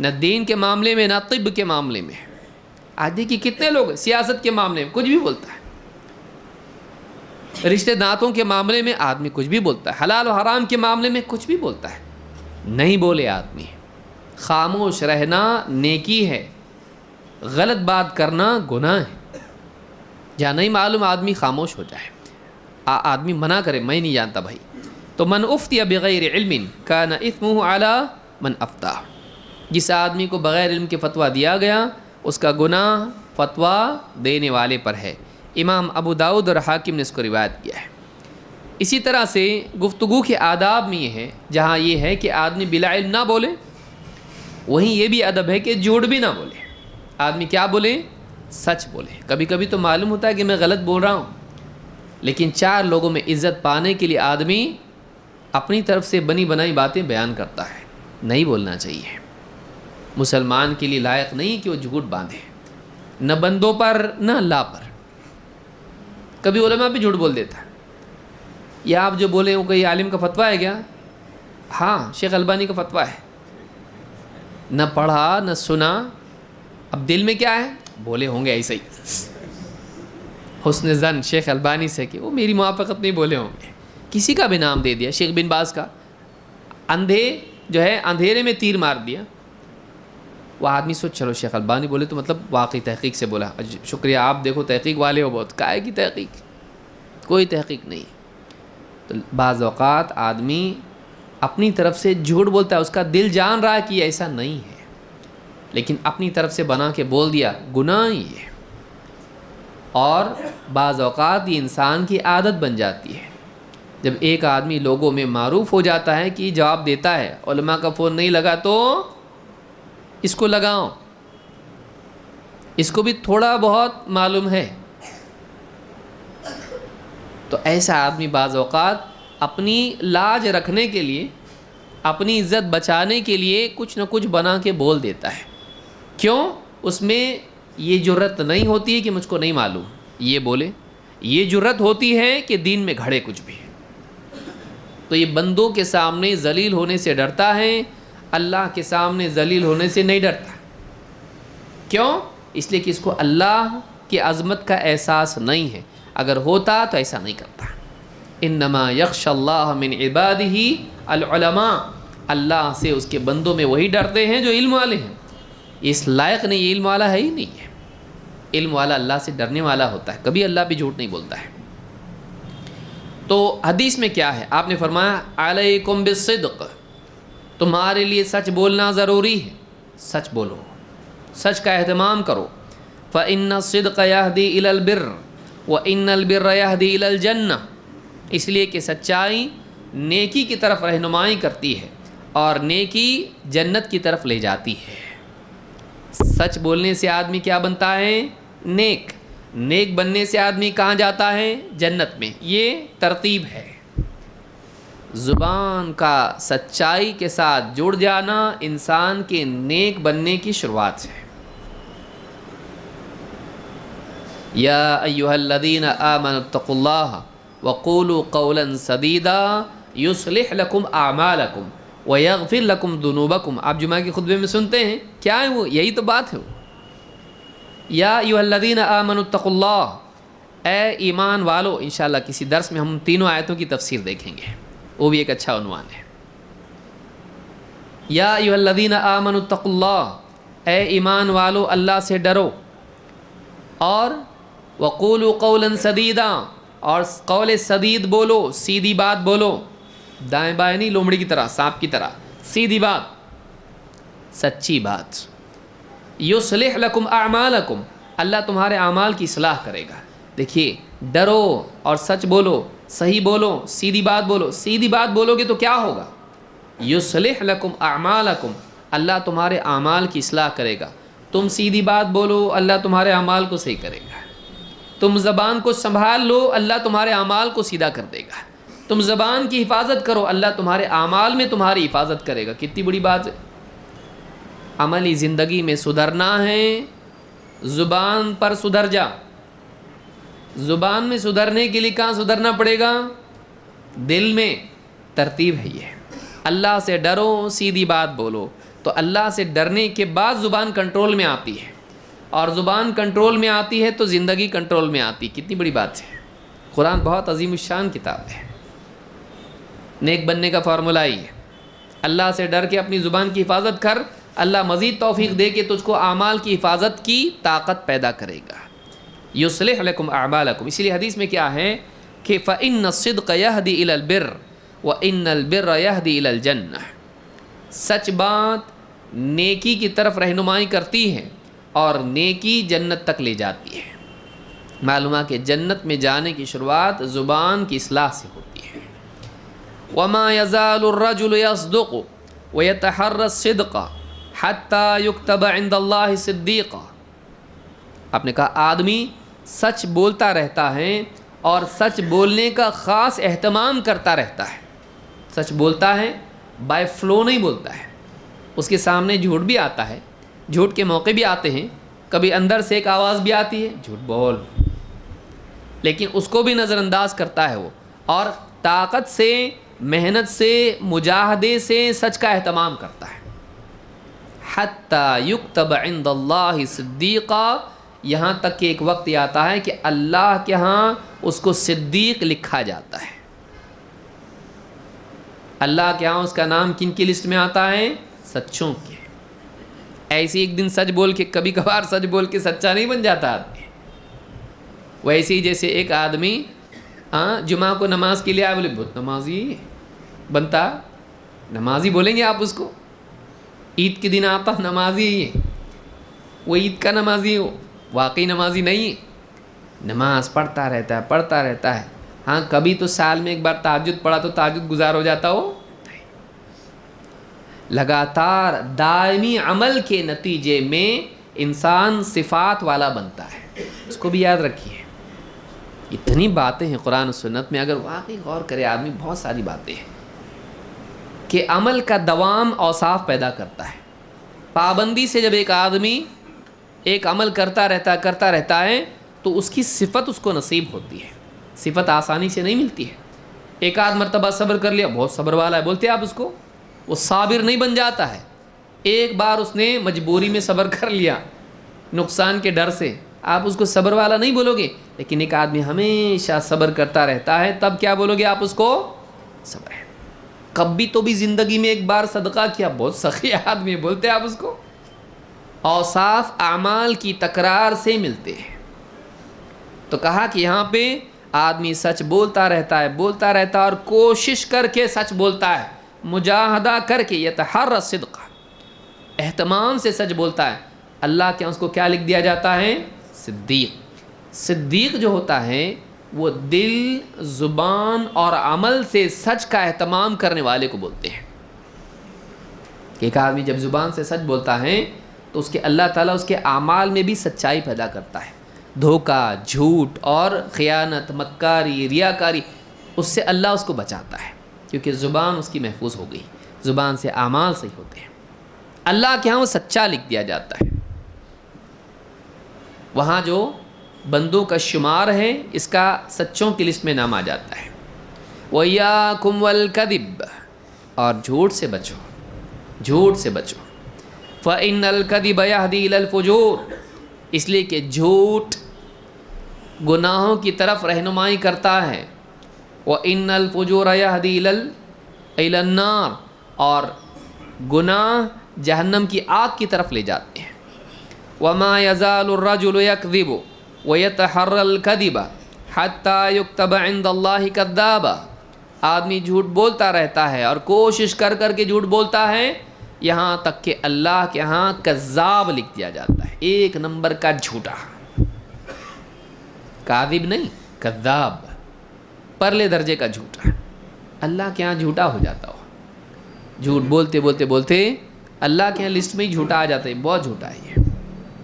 نہ دین کے معاملے میں نہ طب کے معاملے میں. آج دیکھیے کتنے لوگ سیاست کے معاملے میں کچھ بھی بولتا ہے، رشتہ ناتوں کے معاملے میں آدمی کچھ بھی بولتا ہے، حلال و حرام کے معاملے میں کچھ بھی بولتا ہے. نہیں بولے آدمی. خاموش رہنا نیکی ہے، غلط بات کرنا گناہ ہے. جہاں نہیں معلوم آدمی خاموش ہو جائے، آدمی منع کرے میں نہیں جانتا بھائی. تو من افتی بغیر علم کان اثمہ علی من افتہ. جس آدمی کو بغیر علم کے فتویٰ دیا گیا اس کا گناہ فتویٰ دینے والے پر ہے. امام ابو داؤد اور حاکم نے اس کو روایت کیا ہے. اسی طرح سے گفتگو کے آداب میں یہ ہے، جہاں یہ ہے کہ آدمی بلا علم نہ بولے، وہیں یہ بھی ادب ہے کہ جھوٹ بھی نہ بولے. آدمی کیا بولے؟ سچ بولے. کبھی کبھی تو معلوم ہوتا ہے کہ میں غلط بول رہا ہوں، لیکن چار لوگوں میں عزت پانے کے لیے آدمی اپنی طرف سے بنی بنائی باتیں بیان کرتا ہے. نہیں بولنا چاہیے. مسلمان کے لیے لائق نہیں کہ وہ جھوٹ باندھے، نہ بندوں پر نہ اللہ پر. کبھی علماء بھی جھوٹ بول دیتا ہے. یا آپ جو بولے وہ کوئی عالم کا فتویٰ ہے کیا؟ ہاں شیخ البانی کا فتویٰ ہے. نہ پڑھا نہ سنا، اب دل میں کیا ہے؟ بولے ہوں گے ایسے ہی، حسن ظن شیخ البانی سے کہ وہ میری موافقت نہیں بولے ہوں گے. کسی کا بھی نام دے دیا، شیخ بن باز کا. اندھے جو ہے اندھیرے میں تیر مار دیا. وہ آدمی سوچ چلو شیخ البانی بولے تو مطلب واقعی تحقیق سے بولا. شکریہ، آپ دیکھو تحقیق والے ہو بہت. کائے کی تحقیق؟ کوئی تحقیق نہیں. تو بعض اوقات آدمی اپنی طرف سے جھوٹ بولتا ہے، اس کا دل جان رہا ہے کہ ایسا نہیں ہے، لیکن اپنی طرف سے بنا کے بول دیا، گناہ ہی ہے. اور بعض اوقات یہ انسان کی عادت بن جاتی ہے. جب ایک آدمی لوگوں میں معروف ہو جاتا ہے کہ جواب دیتا ہے، علماء کا فون نہیں لگا تو اس کو لگاؤ، اس کو بھی تھوڑا بہت معلوم ہے. تو ایسا آدمی بعض اوقات اپنی لاج رکھنے کے لیے، اپنی عزت بچانے کے لیے کچھ نہ کچھ بنا کے بول دیتا ہے. کیوں؟ اس میں یہ جرت نہیں ہوتی ہے کہ مجھ کو نہیں معلوم یہ بولے، یہ جرت ہوتی ہے کہ دین میں گھڑے کچھ بھی. تو یہ بندوں کے سامنے ذلیل ہونے سے ڈرتا ہے، اللہ کے سامنے ذلیل ہونے سے نہیں ڈرتا. کیوں؟ اس لیے کہ اس کو اللہ کی عظمت کا احساس نہیں ہے. اگر ہوتا تو ایسا نہیں کرتا. انما یخشی اللہ من عبادہ العلماء. اللہ سے اس کے بندوں میں وہی ڈرتے ہیں جو علم والے ہیں. اس لائق نہیں، یہ علم والا ہے ہی نہیں ہے. علم والا اللہ سے ڈرنے والا ہوتا ہے، کبھی اللہ بھی جھوٹ نہیں بولتا ہے. تو حدیث میں کیا ہے؟ آپ نے فرمایا علیکم بالصدق، تمہارے لیے سچ بولنا ضروری ہے. سچ بولو، سچ کا اہتمام کرو. فإن الصدق يهدي إلى البر وإن البر يهدي إلى الجنة. اس لیے کہ سچائی نیکی کی طرف رہنمائی کرتی ہے اور نیکی جنت کی طرف لے جاتی ہے. سچ بولنے سے آدمی کیا بنتا ہے؟ نیک. نیک بننے سے آدمی کہاں جاتا ہے؟ جنت میں. یہ ترتیب ہے. زبان کا سچائی کے ساتھ جڑ جانا انسان کے نیک بننے کی شروعات ہے. یا ایھا الذین آمنوا اتقوا اللہ وقولوا قولا سدیدا یصلح لکم اعمالکم ویغفر لکم ذنوبکم. آپ جمعہ کے خطبے میں سنتے ہیں، کیا ہے وہ؟ یہی تو بات ہے وہ. یا ایھا الذین آمنوا اتقوا اللہ، اے ایمان والو. انشاءاللہ کسی درس میں ہم تینوں آیتوں کی تفسیر دیکھیں گے، وہ بھی ایک اچھا عنوان ہے. یا ایھا الذین آمنوا اتقوا اللہ، اے ایمان والو اللہ سے ڈرو. اور وقولوا قولا سدیدا، اور قول سدید بولو، سیدھی بات بولو. دائیں بائیں نہیں، لومڑی کی طرح، سانپ کی طرح. سیدھی بات، سچی بات. یصلح لکم اعمالکم، اللہ تمہارے اعمال کی اصلاح کرے گا. دیکھیے ڈرو اور سچ بولو، صحیح بولو، سیدھی بات بولو۔ سیدھی بات بولو گے تو کیا ہوگا؟ یصلح لکم اعمالکم، اللہ تمہارے اعمال کی اصلاح کرے گا۔ تم سیدھی بات بولو، اللہ تمہارے اعمال کو صحیح کرے گا۔ تم زبان کو سنبھال لو، اللہ تمہارے اعمال کو سیدھا کر دے گا۔ تم زبان کی حفاظت کرو، اللہ تمہارے اعمال میں تمہاری حفاظت کرے گا۔ کتنی بڑی بات ہے! عملی زندگی میں سدھرنا ہے، زبان پر سدھر جا۔ زبان میں سدھرنے کے لیے کہاں سدھرنا پڑے گا؟ دل میں۔ ترتیب ہے یہ، اللہ سے ڈرو، سیدھی بات بولو، تو اللہ سے ڈرنے کے بعد زبان کنٹرول میں آتی ہے، اور زبان کنٹرول میں آتی ہے تو زندگی کنٹرول میں آتی۔ کتنی بڑی بات ہے! قرآن بہت عظیم الشان کتاب ہے۔ نیک بننے کا فارمولہ ہی ہے، اللہ سے ڈر کے اپنی زبان کی حفاظت کر، اللہ مزید توفیق دے کے تجھ کو اعمال کی حفاظت کی طاقت پیدا کرے گا۔ یصلح لکم اعمالکم، اسی لیے حدیث میں کیا ہے کہ فإن الصدق یہدی الی البر وإن البر یہدی الی الجنہ، سچ بات نیکی کی طرف رہنمائی کرتی ہے اور نیکی جنت تک لے جاتی ہے۔ معلوم ہے کہ جنت میں جانے کی شروعات زبان کی اصلاح سے ہوتی ہے۔ وما يزال الرجل يصدق ويتحرى الصدق حتى يكتب عند الله صديقا، آپ نے کہا آدمی سچ بولتا رہتا ہے اور سچ بولنے کا خاص اہتمام کرتا رہتا ہے۔ سچ بولتا ہے، بائی فلو نہیں بولتا ہے، اس کے سامنے جھوٹ بھی آتا ہے، جھوٹ کے موقع بھی آتے ہیں، کبھی اندر سے ایک آواز بھی آتی ہے جھوٹ بول، لیکن اس کو بھی نظر انداز کرتا ہے وہ، اور طاقت سے، محنت سے، مجاہدے سے سچ کا اہتمام کرتا ہے۔ حتی یکتب عند اللہ صدیقا، یہاں تک کہ ایک وقت یہ آتا ہے کہ اللہ کے ہاں اس کو صدیق لکھا جاتا ہے۔ اللہ کے ہاں اس کا نام کن کی لسٹ میں آتا ہے؟ سچوں کے۔ ایسے ایک دن سچ بول کے، کبھی کبھار سچ بول کے سچا نہیں بن جاتا آدمی۔ ویسے ہی جیسے ایک آدمی جمعہ کو نماز کے لیے آئے، بولے بہت نمازی بنتا، نمازی بولیں گے آپ اس کو؟ عید کے دن آتا نمازی ہے، وہ عید کا نمازی ہو، واقعی نمازی نہیں ہے، نماز پڑھتا رہتا ہے۔ ہاں کبھی تو سال میں ایک بار تہجد پڑھا تو تہجد گزار ہو جاتا ہو؟ لگاتار دائمی عمل کے نتیجے میں انسان صفات والا بنتا ہے، اس کو بھی یاد رکھیے۔ اتنی باتیں ہیں قرآن و سنت میں، اگر واقعی غور کرے آدمی، بہت ساری باتیں ہیں کہ عمل کا دوام اوصاف پیدا کرتا ہے۔ پابندی سے جب ایک آدمی ایک عمل کرتا رہتا ہے تو اس کی صفت اس کو نصیب ہوتی ہے۔ صفت آسانی سے نہیں ملتی ہے۔ ایک آدھ مرتبہ صبر کر لیا، بہت صبر والا ہے بولتے آپ اس کو، وہ صابر نہیں بن جاتا ہے۔ ایک بار اس نے مجبوری میں صبر کر لیا، نقصان کے ڈر سے، آپ اس کو صبر والا نہیں بولو گے۔ لیکن ایک آدمی ہمیشہ صبر کرتا رہتا ہے، تب کیا بولو گے آپ اس کو؟ صبر ہے۔ کبھی تو بھی زندگی میں ایک بار صدقہ کیا، بہت سخی آدمی بولتے آپ اس کو۔ اوصاف اعمال کی تکرار سے ملتے ہیں۔ تو کہا کہ یہاں پہ آدمی سچ بولتا رہتا ہے اور کوشش کر کے سچ بولتا ہے، مجاہدہ کر کے، یتحرى الصدق، اہتمام سے سچ بولتا ہے۔ اللہ کے اس کو کیا لکھ دیا جاتا ہے؟ صدیق۔ صدیق جو ہوتا ہے وہ دل، زبان اور عمل سے سچ کا اہتمام کرنے والے کو بولتے ہیں۔ ایک آدمی جب زبان سے سچ بولتا ہے تو اس کے اللہ تعالیٰ اس کے اعمال میں بھی سچائی پیدا کرتا ہے۔ دھوکہ، جھوٹ اور خیانت، مکاری، ریاکاری، اس سے اللہ اس کو بچاتا ہے، کیونکہ زبان اس کی محفوظ ہو گئی، زبان سے اعمال صحیح ہوتے ہیں۔ اللہ کے ہاں وہ سچا لکھ دیا جاتا ہے۔ وہاں جو بندوں کا شمار ہے، اس کا سچوں کی لسٹ میں نام آ جاتا ہے۔ وَإِيَّاكُمْ وَالْكَذِبَ، اور جھوٹ سے بچو، جھوٹ سے بچو۔ فَإِنَّ الْكَذِبَ يَهْدِي إِلَى الْفُجُورِ، اس لیے کہ جھوٹ گناہوں کی طرف رہنمائی کرتا ہے۔ وَإِنَّ الْفُجُورَ يَهْدِي إِلَى النَّارِ، اور گناہ جہنم کی آگ کی طرف لے جاتے ہیں۔ وَمَا يَزَالُ الرَّجُلُ يَكْذِبُ وَيَتَحَرَّى الْكَذِبَ حَتَّى يُكْتَبَ عِندَ اللَّهِ كَذَّابًا، آدمی جھوٹ بولتا رہتا ہے اور کوشش کر کے جھوٹ بولتا ہے، یہاں تک کہ اللہ کے ہاں کذاب لکھ دیا جاتا ہے، ایک نمبر کا جھوٹا۔ کاذب نہیں، کذاب، پرلے درجے کا جھوٹا، اللہ کے ہاں جھوٹا ہو جاتا ہو، جھوٹ بولتے بولتے بولتے اللہ کے ہاں لسٹ میں ہی جھوٹا آ جاتا ہے، بہت جھوٹا ہے یہ،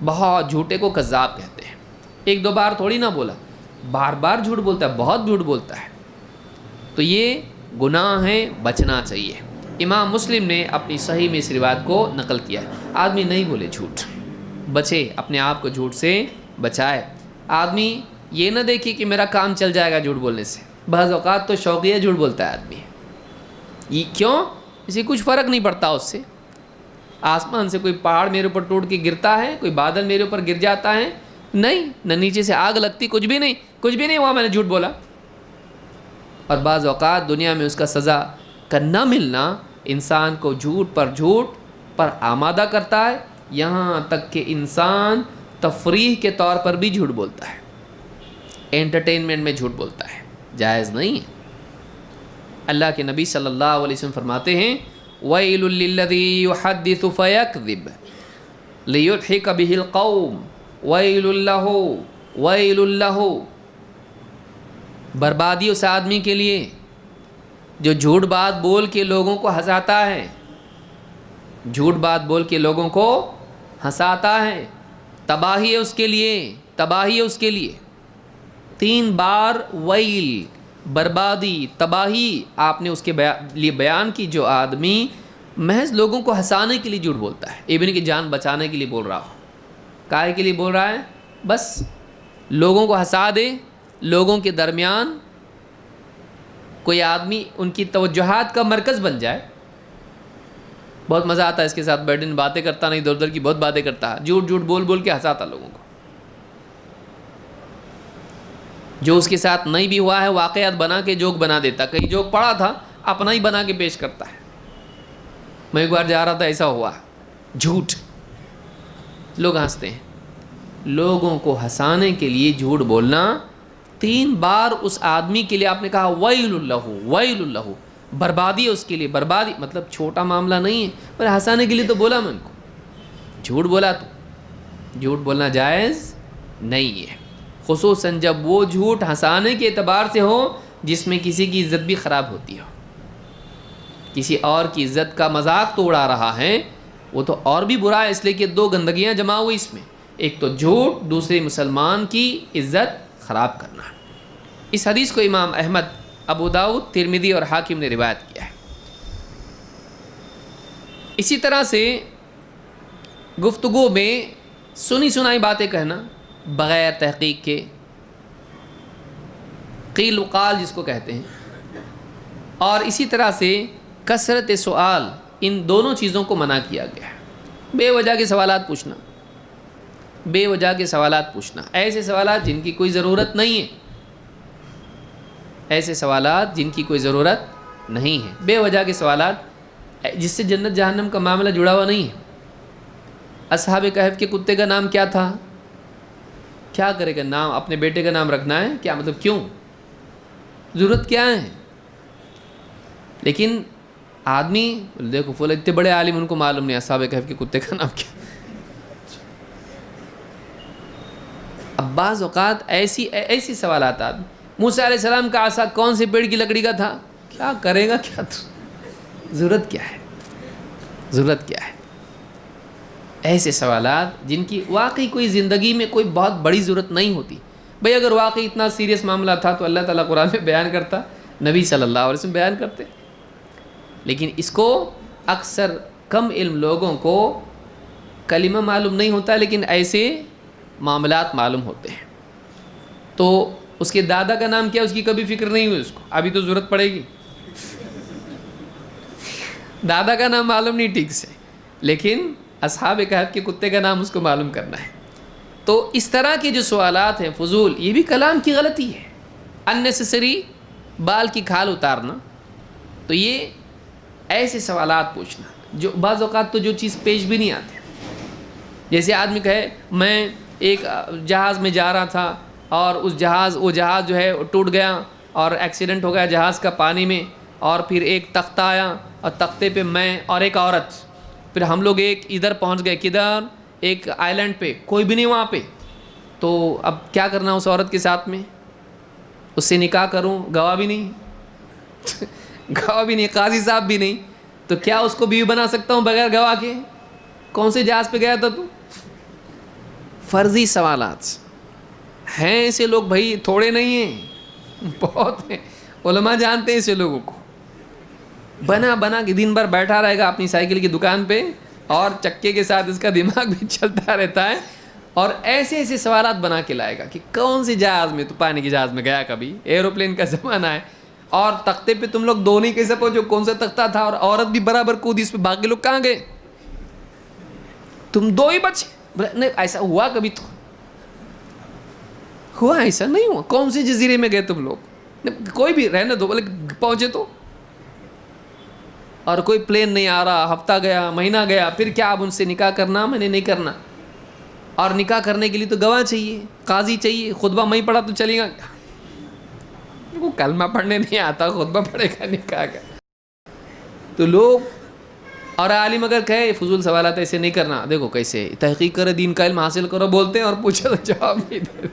بہت جھوٹے کو کذاب کہتے ہیں۔ ایک دو بار تھوڑی نہ بولا، بار بار جھوٹ بولتا ہے، بہت جھوٹ بولتا ہے، تو یہ گناہ ہے، بچنا چاہیے۔ امام مسلم نے اپنی صحیح میں اس روایت کو نقل کیا ہے۔ آدمی نہیں بولے جھوٹ، بچے اپنے آپ کو جھوٹ سے بچائے۔ آدمی یہ نہ دیکھے کہ میرا کام چل جائے گا جھوٹ بولنے سے، بعض اوقات تو شوقیہ جھوٹ بولتا ہے آدمی، یہ کیوں؟ اسے کچھ فرق نہیں پڑتا اس سے، آسمان سے کوئی پہاڑ میرے اوپر ٹوٹ کے گرتا ہے، کوئی بادل میرے اوپر گر جاتا ہے، نہیں، نہ نیچے سے آگ لگتی، کچھ بھی نہیں ہوا، میں نے جھوٹ بولا۔ اور بعض اوقات دنیا میں اس کا سزا کا نہ ملنا انسان کو جھوٹ پر آمادہ کرتا ہے، یہاں تک کہ انسان تفریح کے طور پر بھی جھوٹ بولتا ہے، انٹرٹینمنٹ میں جھوٹ بولتا ہے، جائز نہیں ہے۔ اللہ کے نبی صلی اللہ علیہ وسلم فرماتے ہیں وَيْلٌ لِّلَّذِي يُحَدِّثُ فَيَكْذِبُ لِيُضْحِكَ بِهِ الْقَوْمُ وَيْلٌ لَّهُ وَيْلٌ لَّهُ، بربادی اس آدمی کے لیے جو جھوٹ بات بول کے لوگوں کو ہنساتا ہے، جھوٹ بات بول کے لوگوں کو ہنساتا ہے، تباہی ہے اس کے لیے، تباہی ہے اس کے لیے۔ 3 بار ویل، بربادی، تباہی آپ نے اس کے لیے بیان کی، جو آدمی محض لوگوں کو ہنسانے کے لیے جھوٹ بولتا ہے، ابن کی جان بچانے کے لیے بول رہا ہو، کائے کے لیے بول رہا ہے؟ بس لوگوں کو ہنسا دے، لوگوں کے درمیان کوئی آدمی ان کی توجہات کا مرکز بن جائے، بہت مزہ آتا ہے اس کے ساتھ بیٹھنے، باتیں کرتا نہیں، ادھر ادھر کی بہت باتیں کرتا ہے، جھوٹ بول بول کے ہنساتا لوگوں کو، جو اس کے ساتھ نہیں بھی ہوا ہے واقعات بنا کے جوک بنا دیتا، کہیں جوک پڑا تھا اپنا ہی بنا کے پیش کرتا ہے، میں ایک بار جا رہا تھا ایسا ہوا، جھوٹ، لوگ ہنستے ہیں، لوگوں کو ہنسانے کے لیے جھوٹ بولنا، 3 بار اس آدمی کے لیے آپ نے کہا ویل لہ ویل لہ، بربادی ہے اس کے لیے، بربادی مطلب چھوٹا معاملہ نہیں ہے، پر ہنسانے کے لیے تو بولا میں ان کو، جھوٹ بولا تو جھوٹ بولنا جائز نہیں ہے، خصوصاً جب وہ جھوٹ ہنسانے کے اعتبار سے ہو جس میں کسی کی عزت بھی خراب ہوتی ہو، کسی اور کی عزت کا مذاق تو اڑا رہا ہے، وہ تو اور بھی برا ہے، اس لیے کہ 2 گندگیاں جمع ہوئی اس میں، ایک تو جھوٹ، دوسرے مسلمان کی عزت خراب کرنا۔ اس حدیث کو امام احمد، ابو داؤد، ترمذی اور حاکم نے روایت کیا ہے۔ اسی طرح سے گفتگو میں سنی سنائی باتیں کہنا بغیر تحقیق کے، قیل وقال جس کو کہتے ہیں، اور اسی طرح سے کثرت سوال، ان دونوں چیزوں کو منع کیا گیا ہے۔ بے وجہ کے سوالات پوچھنا، بے وجہ کے سوالات پوچھنا، ایسے سوالات جن کی کوئی ضرورت نہیں ہے، ایسے سوالات جن کی کوئی ضرورت نہیں ہے، بے وجہ کے سوالات جس سے جنت جہنم کا معاملہ جڑا ہوا نہیں ہے۔ اصحاب کہف کے کتے کا نام کیا تھا؟ کیا کرے گا؟ نام اپنے بیٹے کا نام رکھنا ہے کیا؟ مطلب کیوں؟ ضرورت کیا ہے؟ لیکن آدمی دیکھو فلاں اتنے بڑے عالم، ان کو معلوم نہیں اصحاب کہف کے کتے کا نام کیا۔ اب بعض اوقات ایسی سوالات آتے، موسیٰ علیہ السلام کا عصا کون سے پیڑ کی لکڑی کا تھا؟ کیا کرے گا؟ کیا ضرورت کیا ہے؟ ضرورت کیا ہے؟ ایسے سوالات جن کی واقعی کوئی زندگی میں کوئی بہت بڑی ضرورت نہیں ہوتی۔ بھئی اگر واقعی اتنا سیریس معاملہ تھا تو اللہ تعالیٰ قرآن میں بیان کرتا، نبی صلی اللہ علیہ وسلم بیان کرتے، لیکن اس کو اکثر کم علم لوگوں کو کلمہ معلوم نہیں ہوتا، لیکن ایسے معاملات معلوم ہوتے ہیں۔ تو اس کے دادا کا نام کیا، اس کی کبھی فکر نہیں ہوئی اس کو، ابھی تو ضرورت پڑے گی، دادا کا نام معلوم نہیں ٹھیک سے، لیکن اصحاب کہف کے کتے کا نام اس کو معلوم کرنا ہے۔ تو اس طرح کے جو سوالات ہیں فضول، یہ بھی کلام کی غلطی ہے، اننیسیسری بال کی کھال اتارنا، تو یہ ایسے سوالات پوچھنا جو بعض اوقات تو جو چیز پیش بھی نہیں آتی، جیسے آدمی کہے میں ایک جہاز میں جا رہا تھا اور وہ جہاز جو ہے ٹوٹ گیا اور ایکسیڈنٹ ہو گیا جہاز کا پانی میں، اور پھر ایک تختہ آیا اور تختے پہ میں اور ایک عورت، پھر ہم لوگ ایک ادھر پہنچ گئے، کدھر؟ ایک آئی لینڈ پہ، کوئی بھی نہیں وہاں پہ، تو اب کیا کرنا اس عورت کے ساتھ میں؟ اس سے نکاح کروں، گواہ بھی نہیں گواہ بھی نہیں، قاضی صاحب بھی نہیں، تو کیا اس کو بیوی بنا سکتا ہوں بغیر گواہ کے؟ کون سے جہاز پہ گیا تھا تو؟ فرضی سوالات ہیں ایسے لوگ بھائی، تھوڑے نہیں ہیں، بہت ہیں، علماء جانتے ہیں ایسے لوگوں کو. بنا کے دن بھر بیٹھا رہے گا اپنی سائیکل کی دکان پہ، اور چکے کے ساتھ اس کا دماغ بھی چلتا رہتا ہے، اور ایسے ایسے سوالات بنا کے لائے گا کہ کون سی جہاز میں، تو پانی کے جہاز میں گیا کبھی؟ ایروپلین کا زمانہ ہے، اور تختے پہ تم لوگ دو نہیں کیسے پہنچو، کون سا تختہ تھا، اور عورت بھی برابر کودی اس پہ، باقی لوگ کہاں گئے؟ تم دو ہی بچے. نہیں ایسا ہوا کبھی؟ تو ہوا؟ ایسا نہیں ہوا. کون سے جزیرے میں گئے تم لوگ؟ کوئی بھی رہنے دو، بولے پہنچے تو. اور کوئی پلین نہیں آ رہا، ہفتہ گیا، مہینہ گیا، پھر کیا اب ان سے نکاح کرنا؟ میں نے نہیں کرنا. اور نکاح کرنے کے لیے تو گواہ چاہیے، قاضی چاہیے. خطبہ میں ہی پڑھا تو چلے گا؟ وہ کلمہ پڑھنے نہیں آتا، خطبہ پڑھے گا نکاح کا؟ تو لوگ، اور عالم اگر کہے فضول سوالات ایسے نہیں کرنا، دیکھو کیسے تحقیق کرے، دین کا علم حاصل کرو بولتے ہیں، اور پوچھو تو جواب نہیں دیتے.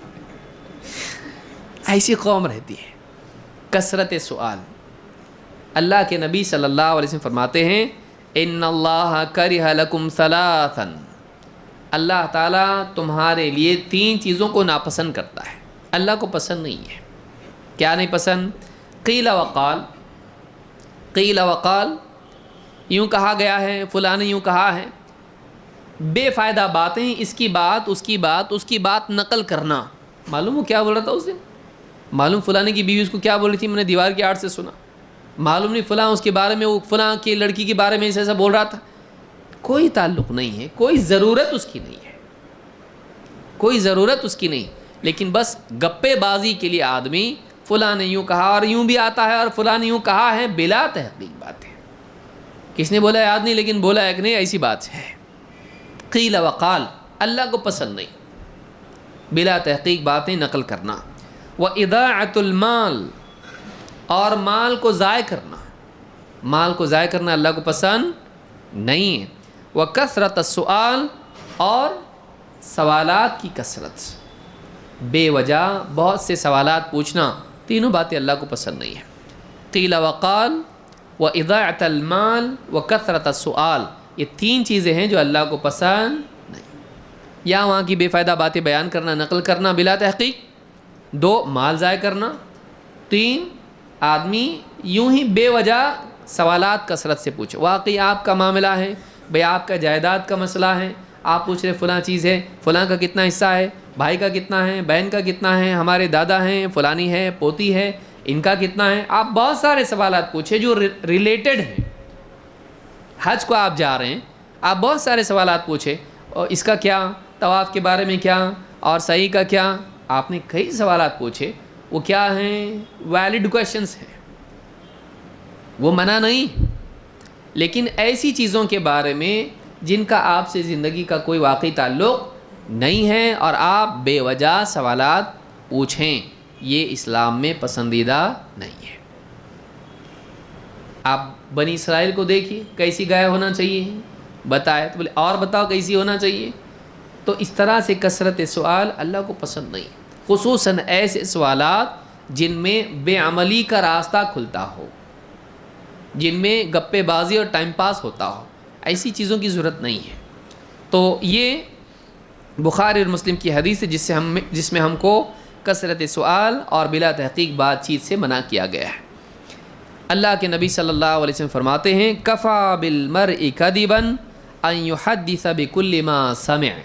ایسی قوم رہتی ہے، کثرت سوال. اللہ کے نبی صلی اللہ علیہ وسلم فرماتے ہیں ان اللہ کرہ لکم ثلاثا، اللہ تعالیٰ تمہارے لیے 3 چیزوں کو ناپسند کرتا ہے. اللہ کو پسند نہیں ہے. کیا نہیں پسند؟ قیل وقال. قیل وقال، یوں کہا گیا ہے، فلاں نے یوں کہا ہے. بے فائدہ باتیں، اس کی بات، اس کی بات، اس کی بات نقل کرنا. معلوم وہ کیا بول رہا تھا اس دن؟ معلوم فلاں کی بیوی اس کو کیا بول رہی تھی، میں نے دیوار کی آڑ سے سنا. معلوم نہیں فلاں اس کے بارے میں، وہ فلاں کی لڑکی کے بارے میں ایسا بول رہا تھا. کوئی تعلق نہیں ہے، کوئی ضرورت اس کی نہیں ہے، کوئی ضرورت اس کی نہیں. لیکن بس گپے بازی کے لیے آدمی فلاں نے یوں کہا، اور یوں بھی آتا ہے، اور فلاں نے یوں کہا ہے، بلا تحقیق بات ہے. کس نے بولا یاد نہیں، لیکن بولا ہے کہ نہیں، ایسی بات ہے. قیل وقال، اللہ کو پسند نہیں. بلا تحقیق باتیں نقل کرنا. وَإِضَاعَةُ الْمَالِ، اور مال کو ضائع کرنا. مال کو ضائع کرنا اللہ کو پسند نہیں ہے. وَكَثْرَةَ السُّؤَالِ، اور سوالات کی کثرت، بے وجہ بہت سے سوالات پوچھنا، تینوں باتیں اللہ کو پسند نہیں ہیں. قیل وقال وَإِضَاعَةَ الْمَالِ وَكَثْرَةَ السُّؤَالِ، یہ 3 چیزیں ہیں جو اللہ کو پسند نہیں. یا وہاں کی بے فائدہ باتیں بیان کرنا، نقل کرنا بلا تحقیق. 2 مال ضائع کرنا. 3 آدمی یوں ہی بے وجہ سوالات کثرت سے پوچھے. واقعی آپ کا معاملہ ہے بھئی، آپ کا جائیداد کا مسئلہ ہے، آپ پوچھ رہے فلاں چیز ہے، فلاں کا کتنا حصہ ہے، بھائی کا کتنا ہے، بہن کا کتنا ہے، ہمارے دادا ہیں، فلانی ہے، پوتی ہے، ان کا کتنا ہے. آپ بہت سارے سوالات پوچھے جو ریلیٹڈ ہیں. حج کو آپ جا رہے ہیں، آپ بہت سارے سوالات پوچھے، اور اس کا کیا، طواف کے بارے میں کیا، اور صحیح کا کیا. آپ نے کئی سوالات پوچھے. وہ کیا ہیں؟ ویلڈ کویشچنس ہیں، وہ منع نہیں. لیکن ایسی چیزوں کے بارے میں جن کا آپ سے زندگی کا کوئی واقعی تعلق نہیں ہے، اور آپ بے وجہ سوالات پوچھیں، یہ اسلام میں پسندیدہ نہیں ہے. آپ بنی اسرائیل کو دیکھیے، کیسی گائے ہونا چاہیے، بتائے تو بولے اور بتاؤ کیسی ہونا چاہیے. تو اس طرح سے کثرت سوال اللہ کو پسند نہیں، خصوصاً ایسے سوالات جن میں بے عملی کا راستہ کھلتا ہو، جن میں گپے بازی اور ٹائم پاس ہوتا ہو. ایسی چیزوں کی ضرورت نہیں ہے. تو یہ بخاری اور مسلم کی حدیث ہے جس میں ہم کو کثرت سوال اور بلا تحقیق بات چیت سے منع کیا گیا ہے. اللہ کے نبی صلی اللہ علیہ وسلم فرماتے ہیں کفا بالمرء کذبا ان یحدث بکل ما سمع.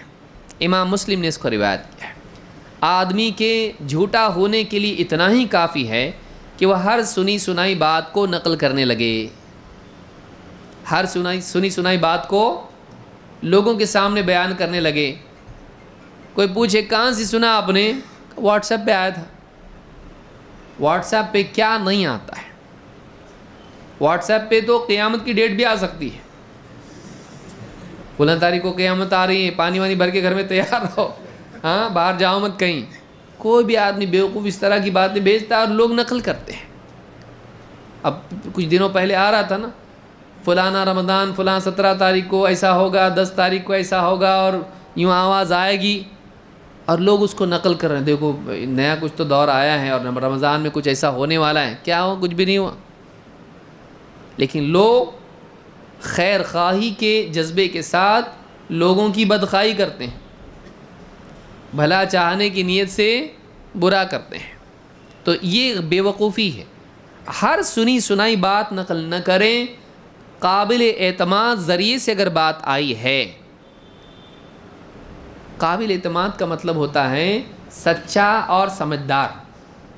امام مسلم نے اس کو روایت کیا ہے. آدمی کے جھوٹا ہونے کے لیے اتنا ہی کافی ہے کہ وہ ہر سنی سنائی بات کو نقل کرنے لگے. ہر سنی سنائی بات کو لوگوں کے سامنے بیان کرنے لگے. کوئی پوچھے کہاں سے سنا آپ نے؟ واٹس ایپ پہ آیا تھا. واٹس ایپ پہ کیا نہیں آتا ہے؟ واٹس ایپ پہ تو قیامت کی ڈیٹ بھی آ سکتی ہے. فلاں تاریخ کو قیامت آ رہی ہے، پانی وانی بھر کے گھر میں تیار رہو، ہاں باہر جاؤ مت کہیں. کوئی بھی آدمی بیوقوف اس طرح کی باتیں بھیجتا ہے اور لوگ نقل کرتے ہیں. اب کچھ دنوں پہلے آ رہا تھا نا، فلانا رمضان فلاں 17 تاریخ کو ایسا ہوگا، 10 تاریخ کو ایسا ہوگا، اور یوں آواز آئے گی. اور لوگ اس کو نقل کر رہے ہیں، دیکھو نیا کچھ تو دور آیا ہے اور رمضان میں کچھ ایسا ہونے والا ہے. کیا ہو؟ کچھ بھی نہیں ہوا. لیکن لوگ خیر خواہی کے جذبے کے ساتھ لوگوں کی بدخواہی کرتے ہیں، بھلا چاہنے کی نیت سے برا کرتے ہیں. تو یہ بے وقوفی ہے. ہر سنی سنائی بات نقل نہ کریں. قابل اعتماد ذریعے سے اگر بات آئی ہے، قابل اعتماد کا مطلب ہوتا ہے سچا اور سمجھدار،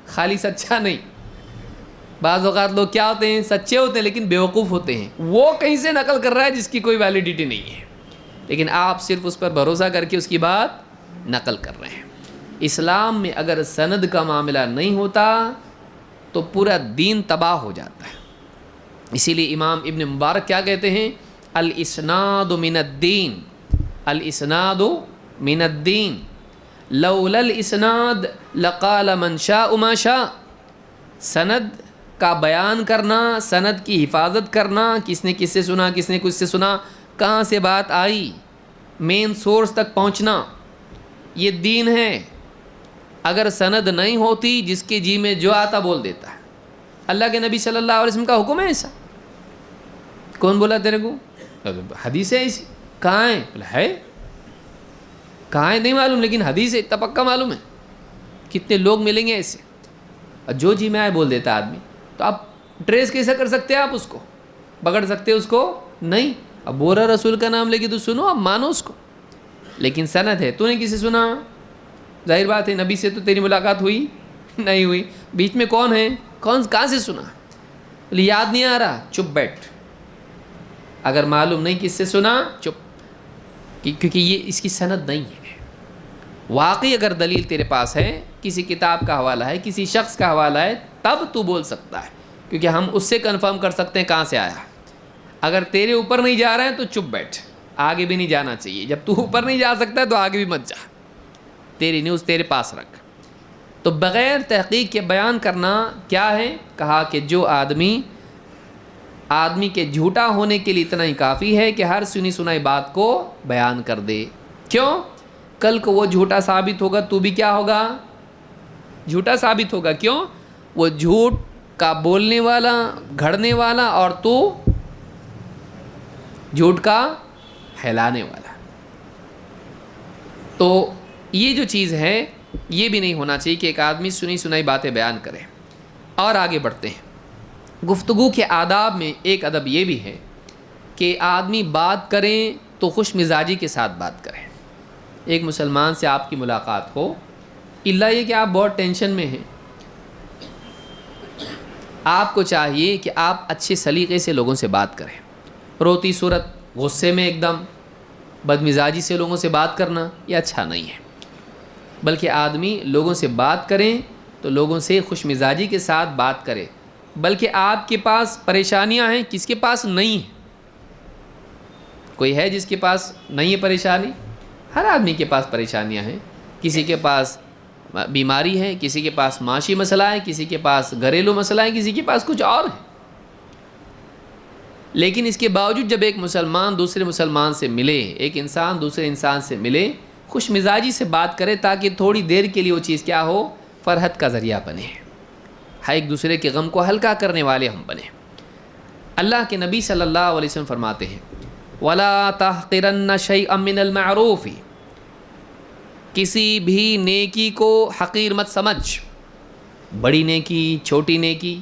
خالی سچا نہیں. بعض اوقات لوگ کیا ہوتے ہیں؟ سچے ہوتے ہیں لیکن بیوقوف ہوتے ہیں. وہ کہیں سے نقل کر رہا ہے جس کی کوئی ویلیڈیٹی نہیں ہے، لیکن آپ صرف اس پر بھروسہ کر کے اس کی بات نقل کر رہے ہیں. اسلام میں اگر سند کا معاملہ نہیں ہوتا تو پورا دین تباہ ہو جاتا ہے. اسی لیے امام ابن مبارک کیا کہتے ہیں؟ الاسناد من الدین، الاسناد من الدین، لولا الاسناد لقال من شاء ما شاء. سند کا بیان کرنا، سند کی حفاظت کرنا، کس نے کس سے سنا، کس نے کس سے سنا، کہاں سے بات آئی، مین سورس تک پہنچنا، یہ دین ہے. اگر سند نہیں ہوتی جس کے جی میں جو آتا بول دیتا ہے. اللہ کے نبی صلی اللہ علیہ وسلم کا حکم ہے ایسا. کون بولا تیرے کو؟ حدیث ہے ایسی. کہاں ہے؟ ہے کہاں ہے نہیں معلوم، لیکن حدیث ہے اتنا پکا معلوم ہے. کتنے لوگ ملیں گے ایسے، جو جی میں آئے بول دیتا آدمی. تو آپ ٹریس کیسے کر سکتے ہیں؟ آپ اس کو پکڑ سکتے اس کو نہیں. اب بول رہا رسول کا نام لے کے تو سنو، اب مانو اس کو. لیکن سند ہے، تو نے کسی سنا؟ ظاہر بات ہے نبی سے تو تیری ملاقات ہوئی نہیں ہوئی. بیچ میں کون ہے؟ کہاں سے سنا؟ یاد نہیں آ رہا، چپ بیٹھ. اگر معلوم نہیں کس سے سنا، چپ، کیونکہ یہ اس کی سند نہیں ہے. واقعی اگر دلیل تیرے پاس ہے، کسی کتاب کا حوالہ ہے، کسی شخص کا حوالہ ہے، تب تو بول سکتا ہے، کیونکہ ہم اس سے کنفرم کر سکتے ہیں کہاں سے آیا. اگر تیرے اوپر نہیں جا رہا ہے تو چپ بیٹھ، آگے بھی نہیں جانا چاہیے. جب تو اوپر نہیں جا سکتا ہے تو آگے بھی مت جا، تیری نیوز تیرے پاس رکھ. تو بغیر تحقیق کے بیان کرنا کیا ہے؟ کہا کہ جو آدمی کے جھوٹا ہونے کے لیے اتنا ہی کافی ہے کہ ہر سنی سنائی بات کو بیان کر دے. کیوں؟ کل کو وہ جھوٹا ثابت ہوگا، تو بھی کیا ہوگا؟ جھوٹا ثابت ہوگا. کیوں؟ وہ جھوٹ کا بولنے والا، گھڑنے والا، اور تو جھوٹ کا پھیلانے والا. تو یہ جو چیز ہے یہ بھی نہیں ہونا چاہیے کہ ایک آدمی سنی سنائی باتیں بیان کرے. اور آگے بڑھتے ہیں. گفتگو کے آداب میں ایک ادب یہ بھی ہے کہ آدمی بات کریں تو خوش مزاجی کے ساتھ بات کریں. ایک مسلمان سے آپ کی ملاقات ہو، الا یہ کہ آپ بہت ٹینشن میں ہیں، آپ کو چاہیے کہ آپ اچھے سلیقے سے لوگوں سے بات کریں. روتی صورت، غصے میں ایک دم بد مزاجی سے لوگوں سے بات کرنا یہ اچھا نہیں ہے. بلکہ آدمی لوگوں سے بات کریں تو لوگوں سے خوش مزاجی کے ساتھ بات کرے. بلکہ آپ کے پاس پریشانیاں ہیں، کس کے پاس نہیں ہیں؟ کوئی ہے جس کے پاس نہیں ہے پریشانی؟ ہر آدمی کے پاس پریشانیاں ہیں. کسی کے پاس بیماری ہے، کسی کے پاس معاشی مسئلہ ہے، کسی کے پاس گھریلو مسئلہ ہے، کسی کے پاس کچھ اور ہے. لیکن اس کے باوجود جب ایک مسلمان دوسرے مسلمان سے ملے، ایک انسان دوسرے انسان سے ملے، خوش مزاجی سے بات کرے تاکہ تھوڑی دیر کے لیے وہ چیز کیا ہو؟ فرحت کا ذریعہ بنے، ایک دوسرے کے غم کو ہلکا کرنے والے ہم بنے. اللہ کے نبی صلی اللہ علیہ وسلم فرماتے ہیں وَلَا تَحْقِرَنَّ شَيْئًا مِّنَ الْمَعْرُوفِ، کسی بھی نیکی کو حقیر مت سمجھ. بڑی نیکی، چھوٹی نیکی،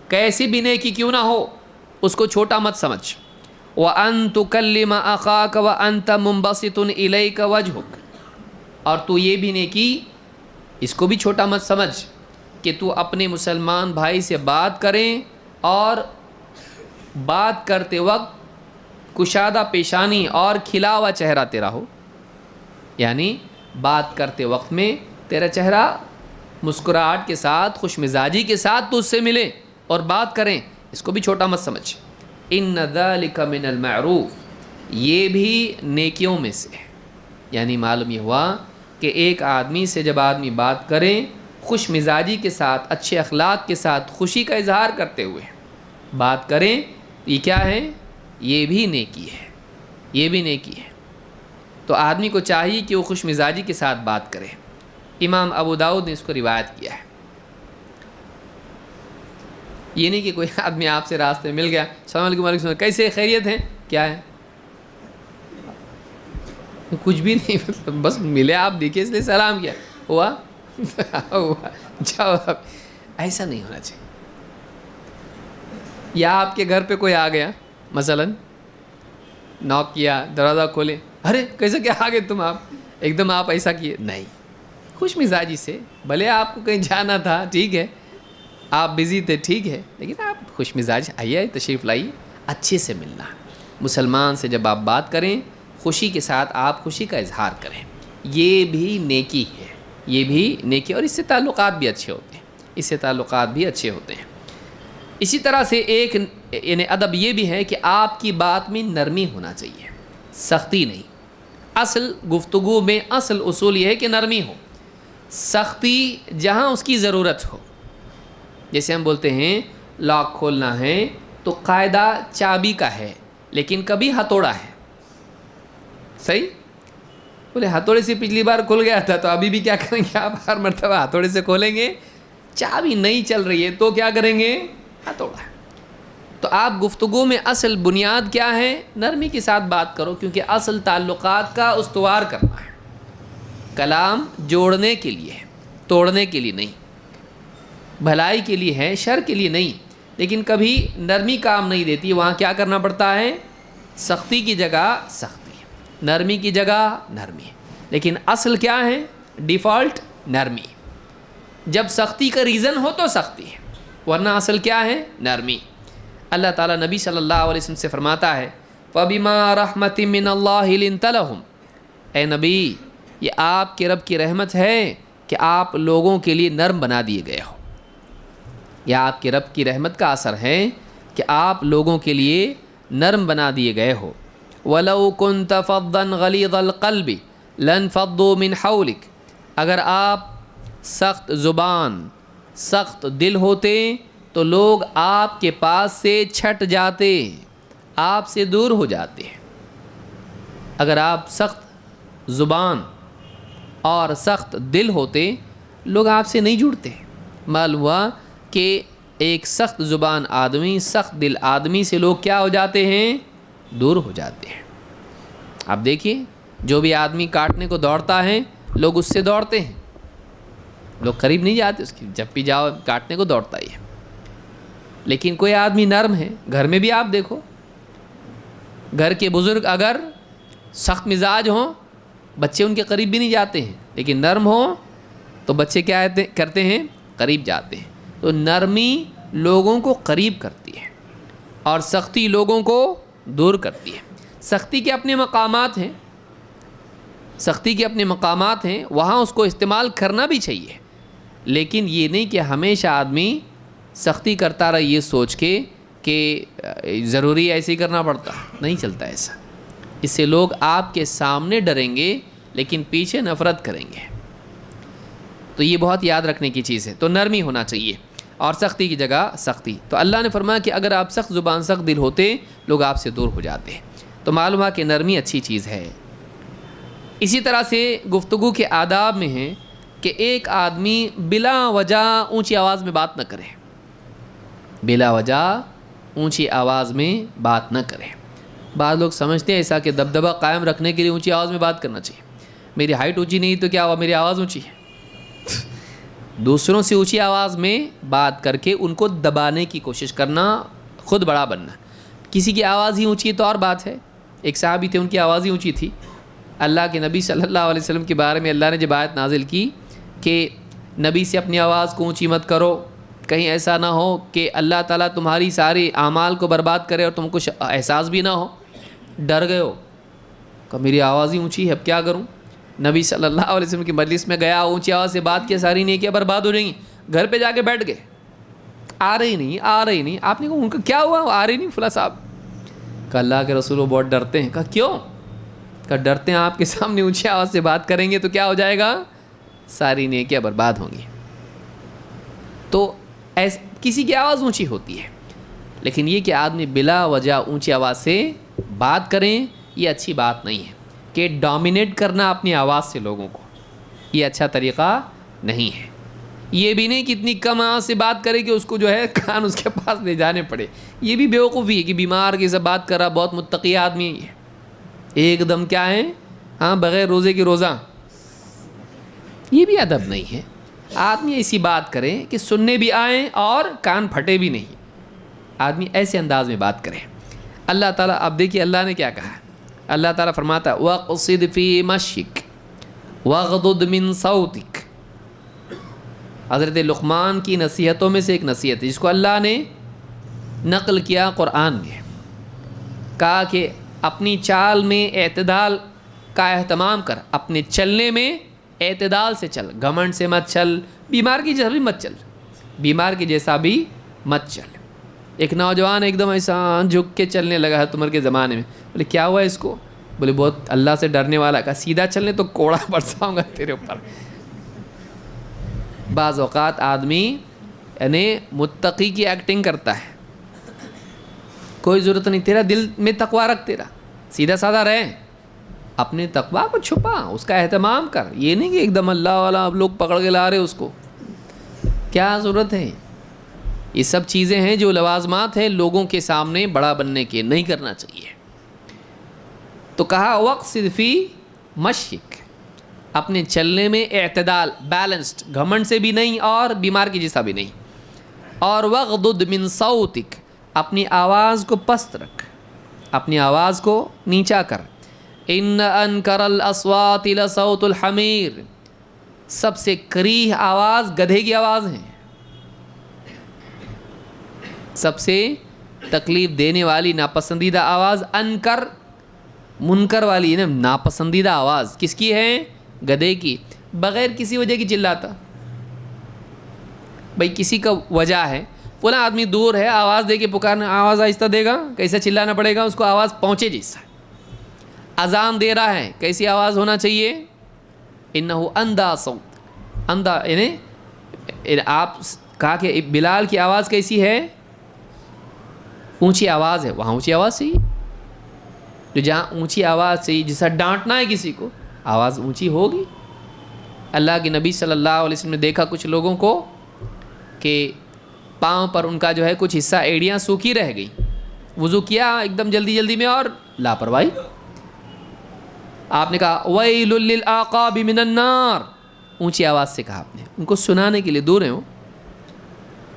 کیسی بھی نیکی کیوں نہ ہو اس کو چھوٹا مت سمجھ. وَأَن تُكَلِّمَ أَخَاكَ وَأَنْتَ مُنبَسِطٌ إِلَيْكَ وَجْهُكَ، اور تو یہ بھی نیکی، اس کو بھی چھوٹا مت سمجھ کہ تو اپنے مسلمان بھائی سے بات کریں اور بات کرتے وقت کشادہ پیشانی اور کھلا ہوا چہرہ تیرا ہو. یعنی بات کرتے وقت میں تیرا چہرہ مسکراہٹ کے ساتھ، خوش مزاجی کے ساتھ تو اس سے ملے اور بات کریں، اس کو بھی چھوٹا مت سمجھ. ان ذالک من المعروف، یہ بھی نیکیوں میں سے. یعنی معلوم یہ ہوا کہ ایک آدمی سے جب آدمی بات کریں خوش مزاجی کے ساتھ، اچھے اخلاق کے ساتھ، خوشی کا اظہار کرتے ہوئے بات کریں، یہ کیا ہے؟ یہ بھی نیکی ہے، یہ بھی نیکی ہے. تو آدمی کو چاہیے کہ وہ خوش مزاجی کے ساتھ بات کرے۔ امام ابو داؤد نے اس کو روایت کیا ہے۔ یہ نہیں کہ کوئی آدمی آپ سے راستے میں مل گیا، السلام علیکم وعلیکم السلام، کیسے خیریت ہیں، کیا ہے، کچھ بھی نہیں، بس ملے آپ دیکھے اس لیے سلام کیا، ہوا ہوا جاؤ، ایسا نہیں ہونا چاہیے۔ یا آپ کے گھر پہ کوئی آ گیا، مثلاً ناک کیا، دروازہ کھولے، ارے کیسے کیا آ گئے تم، آپ ایک دم آپ ایسا کیے، نہیں، خوش مزاجی سے، بھلے آپ کو کہیں جانا تھا ٹھیک ہے، آپ بزی تھے ٹھیک ہے، لیکن آپ خوش مزاج آئیے، تشریف لائیے، اچھے سے ملنا۔ مسلمان سے جب آپ بات کریں خوشی کے ساتھ آپ خوشی کا اظہار کریں، یہ بھی نیکی ہے، یہ بھی نیکی، اور اس سے تعلقات بھی اچھے ہوتے ہیں، اس سے تعلقات بھی اچھے ہوتے ہیں۔ اسی طرح سے ایک یعنی ادب یہ بھی ہے کہ آپ کی بات میں نرمی ہونا چاہیے، سختی نہیں۔ اصل گفتگو میں اصل اصول یہ ہے کہ نرمی ہو، سختی جہاں اس کی ضرورت ہو۔ جیسے ہم بولتے ہیں لاک کھولنا ہے تو قاعدہ چابی کا ہے لیکن کبھی ہتھوڑا ہے، صحیح؟ بولے ہتھوڑے سے پچھلی بار کھل گیا تھا تو ابھی بھی کیا کریں گے آپ، ہر مرتبہ ہتھوڑے سے کھولیں گے، چابی نہیں چل رہی ہے تو کیا کریں گے، ہتھوڑا۔ تو آپ گفتگو میں اصل بنیاد کیا ہے، نرمی کے ساتھ بات کرو، کیونکہ اصل تعلقات کا استوار کرنا ہے۔ کلام جوڑنے کے لیے ہے، توڑنے کے لیے نہیں، بھلائی کے لیے ہے، شر کے لیے نہیں۔ لیکن کبھی نرمی کام نہیں دیتی، وہاں کیا کرنا پڑتا ہے، سختی کی جگہ سختی، نرمی کی جگہ نرمی، لیکن اصل کیا ہے، ڈیفالٹ نرمی۔ جب سختی کا ریزن ہو تو سختی ہے، ورنہ اصل کیا ہے، نرمی۔ اللہ تعالیٰ نبی صلی اللہ علیہ وسلم سے فرماتا ہے فَبِمَا رَحْمَةٍ مِّنَ اللَّهِ لِنْتَ لَهُمْ، اے نبی یہ آپ کے رب کی رحمت ہے کہ آپ لوگوں کے لیے نرم بنا دیے گئے ہو، یا آپ کے رب کی رحمت کا اثر ہے کہ آپ لوگوں کے لیے نرم بنا دیے گئے ہو۔ وَلَوْ كُنْتَ فَضًّا غَلِيظَ الْقَلْبِ لَانفَضُّوا مِنْ حَوْلِكَ، اگر آپ سخت زبان سخت دل ہوتے تو لوگ آپ کے پاس سے چھٹ جاتے، آپ سے دور ہو جاتے۔ اگر آپ سخت زبان اور سخت دل ہوتے لوگ آپ سے نہیں جڑتے۔ معلوم ہوا کہ ایک سخت زبان آدمی، سخت دل آدمی سے لوگ کیا ہو جاتے ہیں، دور ہو جاتے ہیں۔ آپ دیکھیے جو بھی آدمی کاٹنے کو دوڑتا ہے لوگ اس سے دوڑتے ہیں، لوگ قریب نہیں جاتے اس کی، جب بھی جاؤ کاٹنے کو دوڑتا ہی ہے۔ لیکن کوئی آدمی نرم ہے، گھر میں بھی آپ دیکھو، گھر کے بزرگ اگر سخت مزاج ہوں بچے ان کے قریب بھی نہیں جاتے ہیں، لیکن نرم ہوں تو بچے کیا کرتے ہیں، قریب جاتے ہیں۔ تو نرمی لوگوں کو قریب کرتی ہے اور سختی لوگوں کو دور کرتی ہے۔ سختی کے اپنے مقامات ہیں، سختی کے اپنے مقامات ہیں، وہاں اس کو استعمال کرنا بھی چاہیے، لیکن یہ نہیں کہ ہمیشہ آدمی سختی کرتا رہے یہ سوچ کے کہ ضروری ایسے ہی کرنا پڑتا، نہیں چلتا ایسا۔ اس سے لوگ آپ کے سامنے ڈریں گے لیکن پیچھے نفرت کریں گے۔ تو یہ بہت یاد رکھنے کی چیز ہے۔ تو نرمی ہونا چاہیے اور سختی کی جگہ سختی۔ تو اللہ نے فرمایا کہ اگر آپ سخت زبان سخت دل ہوتے لوگ آپ سے دور ہو جاتے۔ تو معلوم ہے کہ نرمی اچھی چیز ہے۔ اسی طرح سے گفتگو کے آداب میں ہے کہ ایک آدمی بلا وجہ اونچی آواز میں بات نہ کرے، بلا وجہ اونچی آواز میں بات نہ کرے۔ بعض لوگ سمجھتے ہیں ایسا کہ دبدبہ قائم رکھنے کے لیے اونچی آواز میں بات کرنا چاہیے، میری ہائٹ اونچی نہیں تو کیا ہوا، میری آواز اونچی ہے۔ دوسروں سے اونچی آواز میں بات کر کے ان کو دبانے کی کوشش کرنا، خود بڑا بننا۔ کسی کی آواز ہی اونچی ہے تو اور بات ہے۔ ایک صحابی تھے، ان کی آواز ہی اونچی تھی۔ اللہ کے نبی صلی اللہ علیہ وسلم کے بارے میں اللہ نے جب آیت نازل کی کہ نبی سے اپنی آواز کو اونچی مت کرو، کہیں ایسا نہ ہو کہ اللہ تعالیٰ تمہاری ساری اعمال کو برباد کرے اور تم کو احساس بھی نہ ہو، ڈر گئے ہو کہ میری آواز ہی اونچی ہے اب کیا کروں۔ نبی صلی اللہ علیہ وسلم کی مجلس میں گیا، اونچی آواز سے بات کیا، ساری نیکیاں برباد ہو جائیں گی۔ گھر پہ جا کے بیٹھ گئے، آ رہی نہیں آ رہی نہیں۔ آپ نے کہا ان کا کیا ہوا، آ رہی نہیں فلاں صاحب؟ کہا اللہ کے رسول وہ بہت ڈرتے ہیں۔ کہا کیوں؟ کہا ڈرتے ہیں آپ کے سامنے اونچی آواز سے بات کریں گے تو کیا ہو جائے گا، ساری نیکیاں برباد ہوں گی۔ تو کسی کی آواز اونچی ہوتی ہے، لیکن یہ کہ آدمی بلا وجہ اونچی آواز سے بات کریں یہ اچھی بات نہیں ہے۔ کہ ڈومینیٹ کرنا اپنی آواز سے لوگوں کو، یہ اچھا طریقہ نہیں ہے۔ یہ بھی نہیں کہ اتنی کم آواز سے بات کرے کہ اس کو جو ہے کان اس کے پاس لے جانے پڑے، یہ بھی بیوقوفی ہے کہ بیمار کی سے بات کر رہا، بہت متقی آدمی ہے یہ، ایک دم کیا ہے ہاں بغیر روزے کے روزہ، یہ بھی ادب نہیں ہے۔ آدمی ایسی بات کرے کہ سننے بھی آئیں اور کان پھٹے بھی نہیں، آدمی ایسے انداز میں بات کرے۔ اللہ تعالیٰ، اب دیکھیے اللہ نے کیا کہا، اللہ تعالیٰ فرماتا ہے وَقْصِدْ فِي مَشْيِكَ وَغْضُضْ مِنْ صَوْتِكَ۔ حضرت لقمان کی نصیحتوں میں سے ایک نصیحت ہے جس کو اللہ نے نقل کیا قرآن میں، کہا کہ اپنی چال میں اعتدال کا اہتمام کر، اپنے چلنے میں اعتدال سے چل، گھمنڈ سے مت چل، بیمار کی جیسا بھی مت چل، بیمار کی جیسا بھی مت چل۔ ایک نوجوان ایک دم ایسا جھک کے چلنے لگا ہے عمر کے زمانے میں، بولے کیا ہوا اس کو؟ بولے بہت اللہ سے ڈرنے والا، کہا سیدھا چلنے تو کوڑا برساؤں گا تیرے اوپر۔ بعض اوقات آدمی یعنی متقی کی ایکٹنگ کرتا ہے، کوئی ضرورت نہیں، تیرا دل میں تقوی رکھ، تیرا سیدھا سادہ رہے، اپنے تقوی کو چھپا، اس کا اہتمام کر، یہ نہیں کہ ایک دم اللہ والا اب لوگ پکڑ کے لا رہے اس کو، کیا ضرورت ہے؟ یہ سب چیزیں ہیں جو لوازمات ہیں لوگوں کے سامنے بڑا بننے کے، نہیں کرنا چاہیے۔ تو کہا وقصد فی مشیک، اپنے چلنے میں اعتدال، بیلنسڈ، گھمنڈ سے بھی نہیں اور بیمار کی جیسا بھی نہیں، اور وغضض من صوتک، اپنی آواز کو پست رکھ، اپنی آواز کو نیچا کر۔ ان انکر الاصوات لصوت الحمیر، سب سے کریہ آواز گدھے کی آواز ہے، سب سے تکلیف دینے والی ناپسندیدہ آواز انکر، منکر والی ہے نا، ناپسندیدہ آواز کس کی ہے؟ گدھے کی، بغیر کسی وجہ کی چلاتا، بھئی کسی کا وجہ ہے، فلاں آدمی دور ہے، آواز دے کے پکارنا، آواز آہستہ دے گا، کیسے چلانا پڑے گا اس کو، آواز پہنچے جیسا۔ اذان دے رہا ہے، کیسی آواز ہونا چاہیے؟ انہو اندھا صوت، اندھا یعنی آپ کہا کہ بلال کی آواز کیسی ہے؟ اونچی آواز ہے، وہاں اونچی آواز چاہیے، تو جہاں اونچی آواز چاہیے، جیسا ڈانٹنا ہے کسی کو، آواز اونچی ہوگی۔ اللہ کے نبی صلی اللہ علیہ وسلم نے دیکھا کچھ لوگوں کو کہ پاؤں پر ان کا جو ہے کچھ حصہ، ایڑیاں سوکھی رہ گئی، وضو کیا ایک دم جلدی جلدی میں اور لاپرواہی، آپ نے کہا ویل للعقاب من النار، اونچی آواز سے کہا آپ نے، ان کو سنانے کے لیے دور ہیں،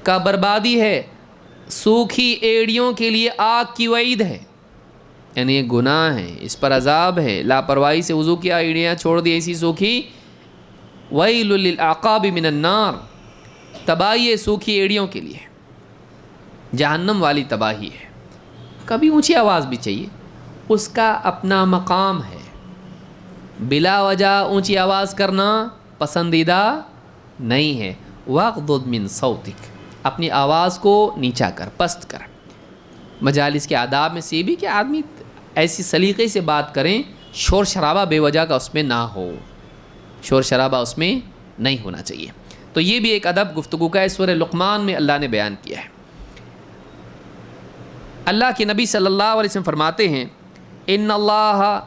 کا بربادی ہے، سوکھی ایڑیوں کے لیے آگ کی وعید ہے، یعنی یہ گناہ ہے، اس پر عذاب ہے، لاپرواہی سے وضو کیا، ایڑیاں چھوڑ دی ایسی سوکھی، ویل للعقاب من النار، تباہی ہے سوکھی ایڑیوں کے لیے، جہنم والی تباہی ہے۔ کبھی اونچی آواز بھی چاہیے، اس کا اپنا مقام ہے، بلا وجہ اونچی آواز کرنا پسندیدہ نہیں ہے۔ وَغْضُضْ مِنْ صَوْتِكَ، اپنی آواز کو نیچا کر، پست کر۔ مجالس کے آداب میں سے یہ بھی کہ آدمی ایسی سلیقے سے بات کریں، شور شرابہ بے وجہ کا اس میں نہ ہو، شور شرابہ اس میں نہیں ہونا چاہیے۔ تو یہ بھی ایک ادب گفتگو کا ہے، سورہ لقمان میں اللہ نے بیان کیا ہے۔ اللہ کے نبی صلی اللہ علیہ وسلم فرماتے ہیں ان اللہ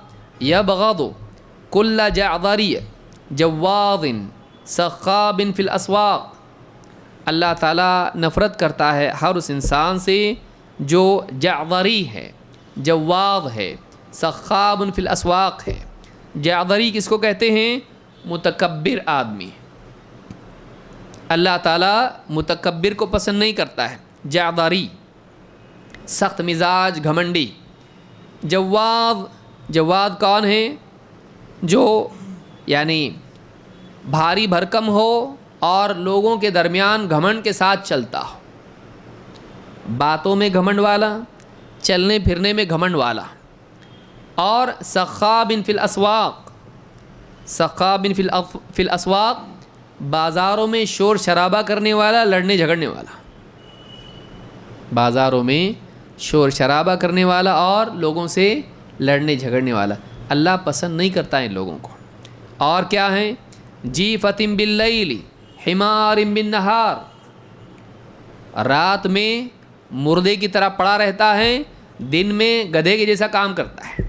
یبغض کل جعذری جواظ سخاب فی الاسواق، اللہ تعالیٰ نفرت کرتا ہے ہر اس انسان سے جو جعذری ہے، جواظ ہے، سخاب فی الاسواق ہے۔ جعذری کس کو کہتے ہیں؟ متکبر آدمی، اللہ تعالیٰ متکبر کو پسند نہیں کرتا ہے، جعذری، سخت مزاج، گھمنڈی۔ جواز کون ہے؟ جو یعنی بھاری بھرکم ہو اور لوگوں کے درمیان گھمنڈ کے ساتھ چلتا ہو، باتوں میں گھمنڈ والا، چلنے پھرنے میں گھمنڈ والا۔ اور سخاب فی الاسواق، سخاب فی الاسواق، بازاروں میں شور شرابہ کرنے والا، لڑنے جھگڑنے والا، بازاروں میں شور شرابہ کرنے والا اور لوگوں سے لڑنے جھگڑنے والا، اللہ پسند نہیں کرتا ان لوگوں کو۔ اور کیا ہیں؟ جیفۃ باللیل حمار بالنہار، رات میں مردے کی طرح پڑا رہتا ہے، دن میں گدھے کے جیسا کام کرتا ہے۔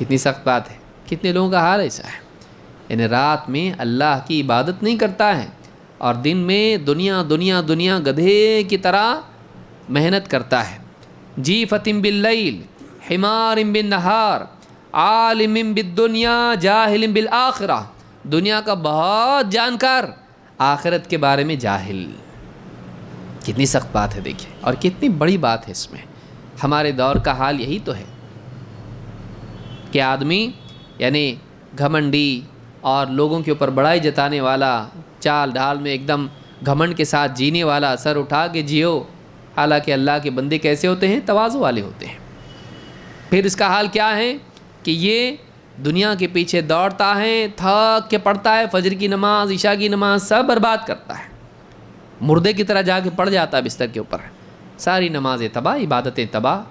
کتنی سخت بات ہے. کتنے لوگوں کا حال ایسا ہے، یعنی رات میں اللہ کی عبادت نہیں کرتا ہے اور دن میں دنیا دنیا دنیا گدھے کی طرح محنت کرتا ہے. جیفتم باللیل حمار بالنہار عالم بالدنیا جاہل بالآخرہ. دنیا کا بہت جانکار، آخرت کے بارے میں جاہل. کتنی سخت بات ہے دیکھیں، اور کتنی بڑی بات ہے اس میں. ہمارے دور کا حال یہی تو ہے کہ آدمی یعنی گھمنڈی اور لوگوں کے اوپر بڑائی جتانے والا، چال ڈھال میں ایک دم گھمنڈ کے ساتھ جینے والا، سر اٹھا کے جیو. حالانکہ اللہ کے بندے کیسے ہوتے ہیں؟ تواضع والے ہوتے ہیں. پھر اس کا حال کیا ہے کہ یہ دنیا کے پیچھے دوڑتا ہے، تھک کے پڑھتا ہے، فجر کی نماز عشاء کی نماز سب برباد کرتا ہے، مردے کی طرح جا کے پڑ جاتا ہے بستر کے اوپر. ساری نمازیں تباہ، عبادتیں تباہ.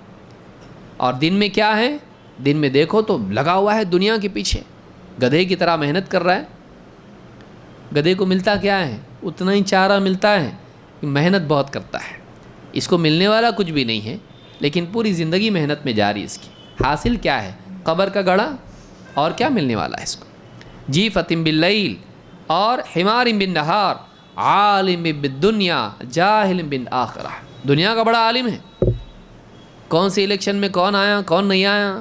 اور دن میں کیا ہے؟ دن میں دیکھو تو لگا ہوا ہے دنیا کے پیچھے، گدھے کی طرح محنت کر رہا ہے. گدھے کو ملتا کیا ہے؟ اتنا ہی چارہ ملتا ہے، محنت بہت کرتا ہے. اس کو ملنے والا کچھ بھی نہیں ہے، لیکن پوری زندگی محنت میں جاری. اس کی حاصل کیا ہے؟ قبر کا گڑھا. اور کیا ملنے والا ہے اس کو؟ جیفتم باللیل اور حمار بالنہار عالم بالدنیا جاہل بالآخرہ. دنیا کا بڑا عالم ہے. کون سی الیکشن میں کون آیا کون نہیں آیا،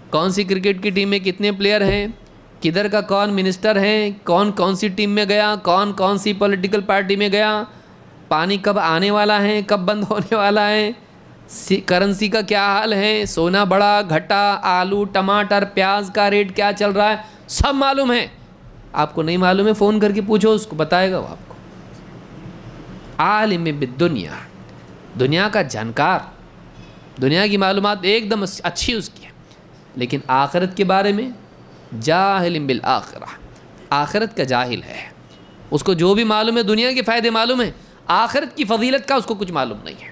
کون سی کرکٹ کی ٹیم میں کتنے پلیئر ہیں، کدھر کا کون منسٹر ہے، کون سی ٹیم میں گیا، کون سی پولیٹیکل پارٹی میں گیا، پانی کب آنے والا ہے کب بند ہونے والا ہے، کرنسی کا کیا حال ہے، سونا بڑا گھٹا، آلو ٹماٹر پیاز کا ریٹ کیا چل رہا ہے، سب معلوم ہے. آپ کو نہیں معلوم ہے فون کر کے پوچھو، اس کو بتائے گا وہ آپ کو. عالم بالدنیا، دنیا کا جانکار، دنیا کی معلومات ایک دم اچھی اس کی ہے. لیکن آخرت کے بارے میں جاہل بالآخرہ، آخرت کا جاہل ہے. اس کو جو بھی معلوم ہے دنیا کے فائدے معلوم ہے، آخرت کی فضیلت کا اس کو کچھ معلوم نہیں ہے.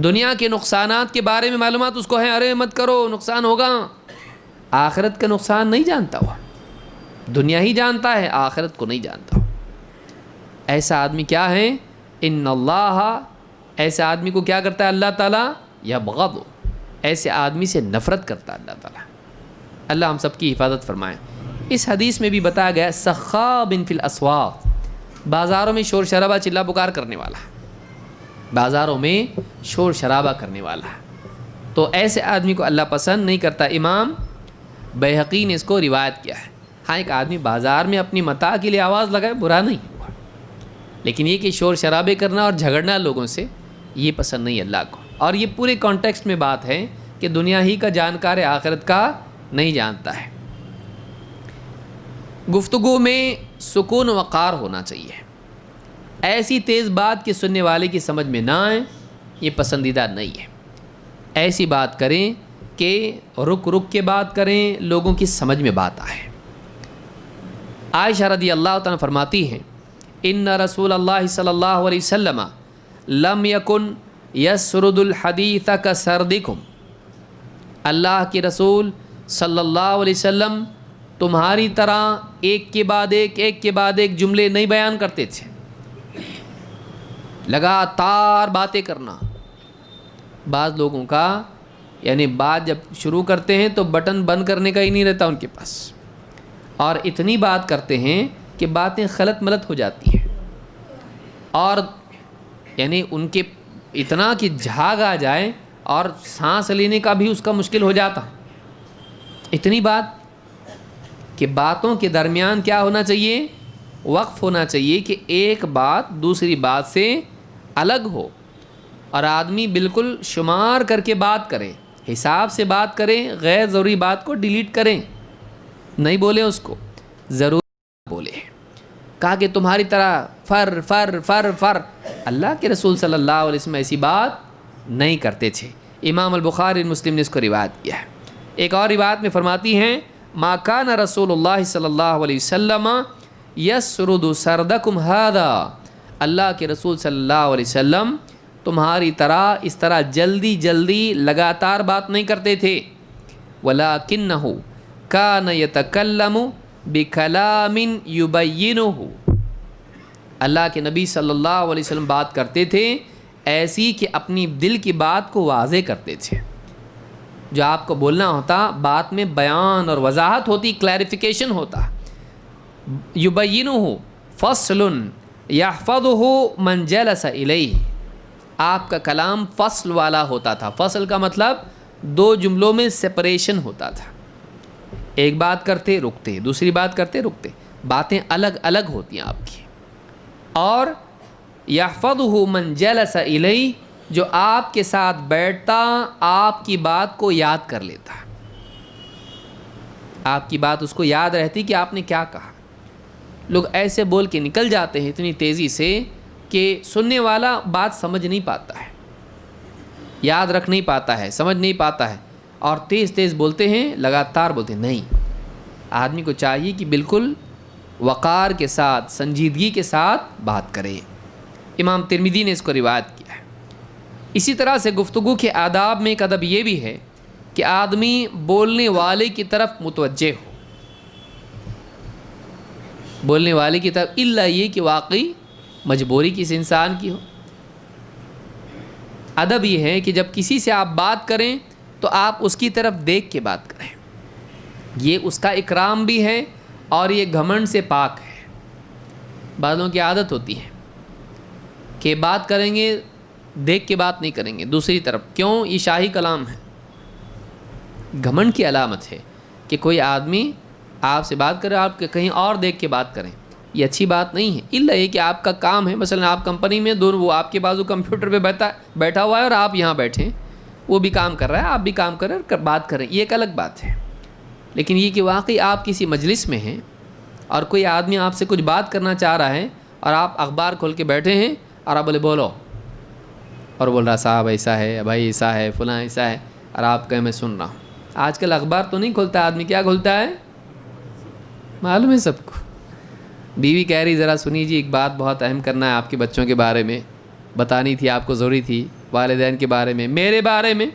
دنیا کے نقصانات کے بارے میں معلومات اس کو ہے، ارے مت کرو نقصان ہوگا. آخرت کا نقصان نہیں جانتا ہوا، دنیا ہی جانتا ہے، آخرت کو نہیں جانتا. ایسا آدمی کیا ہے؟ ان اللہ، ایسے آدمی کو کیا کرتا ہے اللہ تعالیٰ؟ یبغض، ایسے آدمی سے نفرت کرتا ہے اللہ تعالیٰ. اللہ ہم سب کی حفاظت فرمائے. اس حدیث میں بھی بتایا گیا سخاب فی الاسواق، بازاروں میں شور شرابہ چلا پکار کرنے والا، بازاروں میں شور شرابہ کرنے والا. تو ایسے آدمی کو اللہ پسند نہیں کرتا. امام بیہقی نے اس کو روایت کیا ہے. ہاں ایک آدمی بازار میں اپنی متاع کے لیے آواز لگائے برا نہیں ہوا، لیکن یہ کہ شور شرابے کرنا اور جھگڑنا لوگوں سے، یہ پسند نہیں اللہ کو. اور یہ پورے کانٹیکسٹ میں بات ہے کہ دنیا ہی کا جانکار ہے، آخرت کا نہیں جانتا ہے. گفتگو میں سکون و وقار ہونا چاہیے. ایسی تیز بات کہ سننے والے کی سمجھ میں نہ آئے، یہ پسندیدہ نہیں ہے. ایسی بات کریں کہ رک رک کے بات کریں، لوگوں کی سمجھ میں بات آئے. عائشہ رضی اللہ تعالیٰ فرماتی ہیں ان رسول اللہ صلی اللہ علیہ وسلم لم یکن یسرد الحدیث کسردکم. اللہ کے رسول صلی اللہ علیہ وسلم تمہاری طرح ایک کے بعد ایک جملے نہیں بیان کرتے تھے، لگاتار باتیں کرنا. بعض لوگوں کا یعنی بات جب شروع کرتے ہیں تو بٹن بند کرنے کا ہی نہیں رہتا ان کے پاس، اور اتنی بات کرتے ہیں کہ باتیں خلط ملط ہو جاتی ہیں، اور یعنی ان کے اتنا کہ جھاگ آ جائے اور سانس لینے کا بھی اس کا مشکل ہو جاتا. اتنی بات کہ باتوں کے درمیان کیا ہونا چاہیے؟ وقف ہونا چاہیے کہ ایک بات دوسری بات سے الگ ہو، اور آدمی بالکل شمار کر کے بات کرے، حساب سے بات کریں، غیر ضروری بات کو ڈیلیٹ کریں، نہیں بولیں اس کو، ضرور بولے. کہا کہ تمہاری طرح فر فر فر فر. اللہ کے رسول صلی اللہ علیہ وسلم ایسی بات نہیں کرتے تھے. امام البخاری مسلم نے اس کو روایت کیا ہے. ایک اور روایت میں فرماتی ہیں ما کان رسول اللہ صلی اللہ علیہ وسلم یسرد سردکم ھذا. اللہ کے رسول صلی اللہ علیہ وسلم تمہاری طرح اس طرح جلدی جلدی لگاتار بات نہیں کرتے تھے. ولکنہ کان یتکلم بکلام یبینہ. اللہ کے نبی صلی اللہ علیہ وسلم بات کرتے تھے ایسی کہ اپنی دل کی بات کو واضح کرتے تھے. جو آپ کو بولنا ہوتا بات میں بیان اور وضاحت ہوتی، کلیریفیکیشن ہوتا. یبینہ فصل یحفظہ من جلس الیہ، آپ کا کلام فصل والا ہوتا تھا. فصل کا مطلب دو جملوں میں سپریشن ہوتا تھا، ایک بات کرتے رکتے، دوسری بات کرتے رکتے، باتیں الگ الگ ہوتی ہیں آپ کی. اور یحفظہ من جلس الیہ، جو آپ کے ساتھ بیٹھتا آپ کی بات کو یاد کر لیتا، آپ کی بات اس کو یاد رہتی کہ آپ نے کیا کہا. لوگ ایسے بول کے نکل جاتے ہیں اتنی تیزی سے کہ سننے والا بات سمجھ نہیں پاتا ہے، یاد رکھ نہیں پاتا ہے، سمجھ نہیں پاتا ہے، اور تیز تیز بولتے ہیں، لگاتار بولتے ہیں. نہیں، آدمی کو چاہیے کہ بالکل وقار کے ساتھ، سنجیدگی کے ساتھ بات کرے. امام ترمذی نے اس کو روایت کیا ہے. اسی طرح سے گفتگو کے آداب میں ایک ادب یہ بھی ہے کہ آدمی بولنے والے کی طرف متوجہ ہو، بولنے والے کی طرف، الا یہ کہ واقعی مجبوری کسی انسان کی ہو. ادب یہ ہے کہ جب کسی سے آپ بات کریں تو آپ اس کی طرف دیکھ کے بات کریں، یہ اس کا اکرام بھی ہے اور یہ گھمنڈ سے پاک ہے. بعضوں کی عادت ہوتی ہے کہ بات کریں گے دیکھ کے بات نہیں کریں گے دوسری طرف. کیوں؟ یہ شاہی کلام ہے، گھمنڈ کی علامت ہے کہ کوئی آدمی آپ سے بات کرے، آپ کہیں اور دیکھ کے بات کریں، یہ اچھی بات نہیں ہے. الا یہ کہ آپ کا کام ہے، مثلا آپ کمپنی میں دونوں، وہ آپ کے بازو کمپیوٹر پہ بیٹھا ہوا ہے اور آپ یہاں بیٹھے ہیں، وہ بھی کام کر رہا ہے، آپ بھی کام کر رہے ہیں، بات کریں، یہ ایک الگ بات ہے. لیکن یہ کہ واقعی آپ کسی مجلس میں ہیں اور کوئی آدمی آپ سے کچھ بات کرنا چاہ رہا ہے اور آپ اخبار کھول کے بیٹھے ہیں اور آپ بولے بولو، اور بول رہا صاحب ایسا ہے، بھائی ایسا ہے، فلاں ایسا ہے، اور آپ کہیں میں سن رہا ہوں. آج کل اخبار تو نہیں کھولتا آدمی، کیا کھولتا ہے معلوم ہے سب کو. بیوی کہہ رہی ذرا سنی جی، ایک بات بہت اہم کرنا ہے آپ کے بچوں کے بارے میں، بتانی تھی آپ کو، ضروری تھی، والدین کے بارے میں، میرے بارے میں.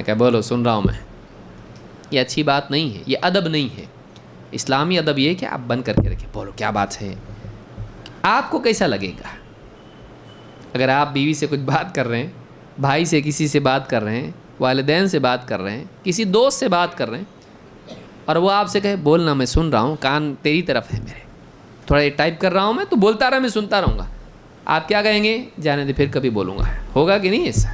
کیا بولو، سن رہا ہوں میں. یہ اچھی بات نہیں ہے، یہ ادب نہیں ہے. اسلامی ادب یہ ہے کہ آپ بند کر کے رکھیں، بولو کیا بات ہے. آپ کو کیسا لگے گا اگر آپ بیوی سے کچھ بات کر رہے ہیں، بھائی سے کسی سے بات کر رہے ہیں، والدین سے بات کر رہے ہیں، کسی دوست سے بات کر رہے ہیں، اور وہ آپ سے کہے بولنا میں سن رہا ہوں، کان تیری طرف ہے میرے، تھوڑا یہ ٹائپ کر رہا ہوں میں، تو بولتا رہا، میں سنتا رہوں گا. آپ کیا کہیں گے؟ جانے دے، پھر کبھی بولوں گا. ہوگا کہ نہیں ایسا؟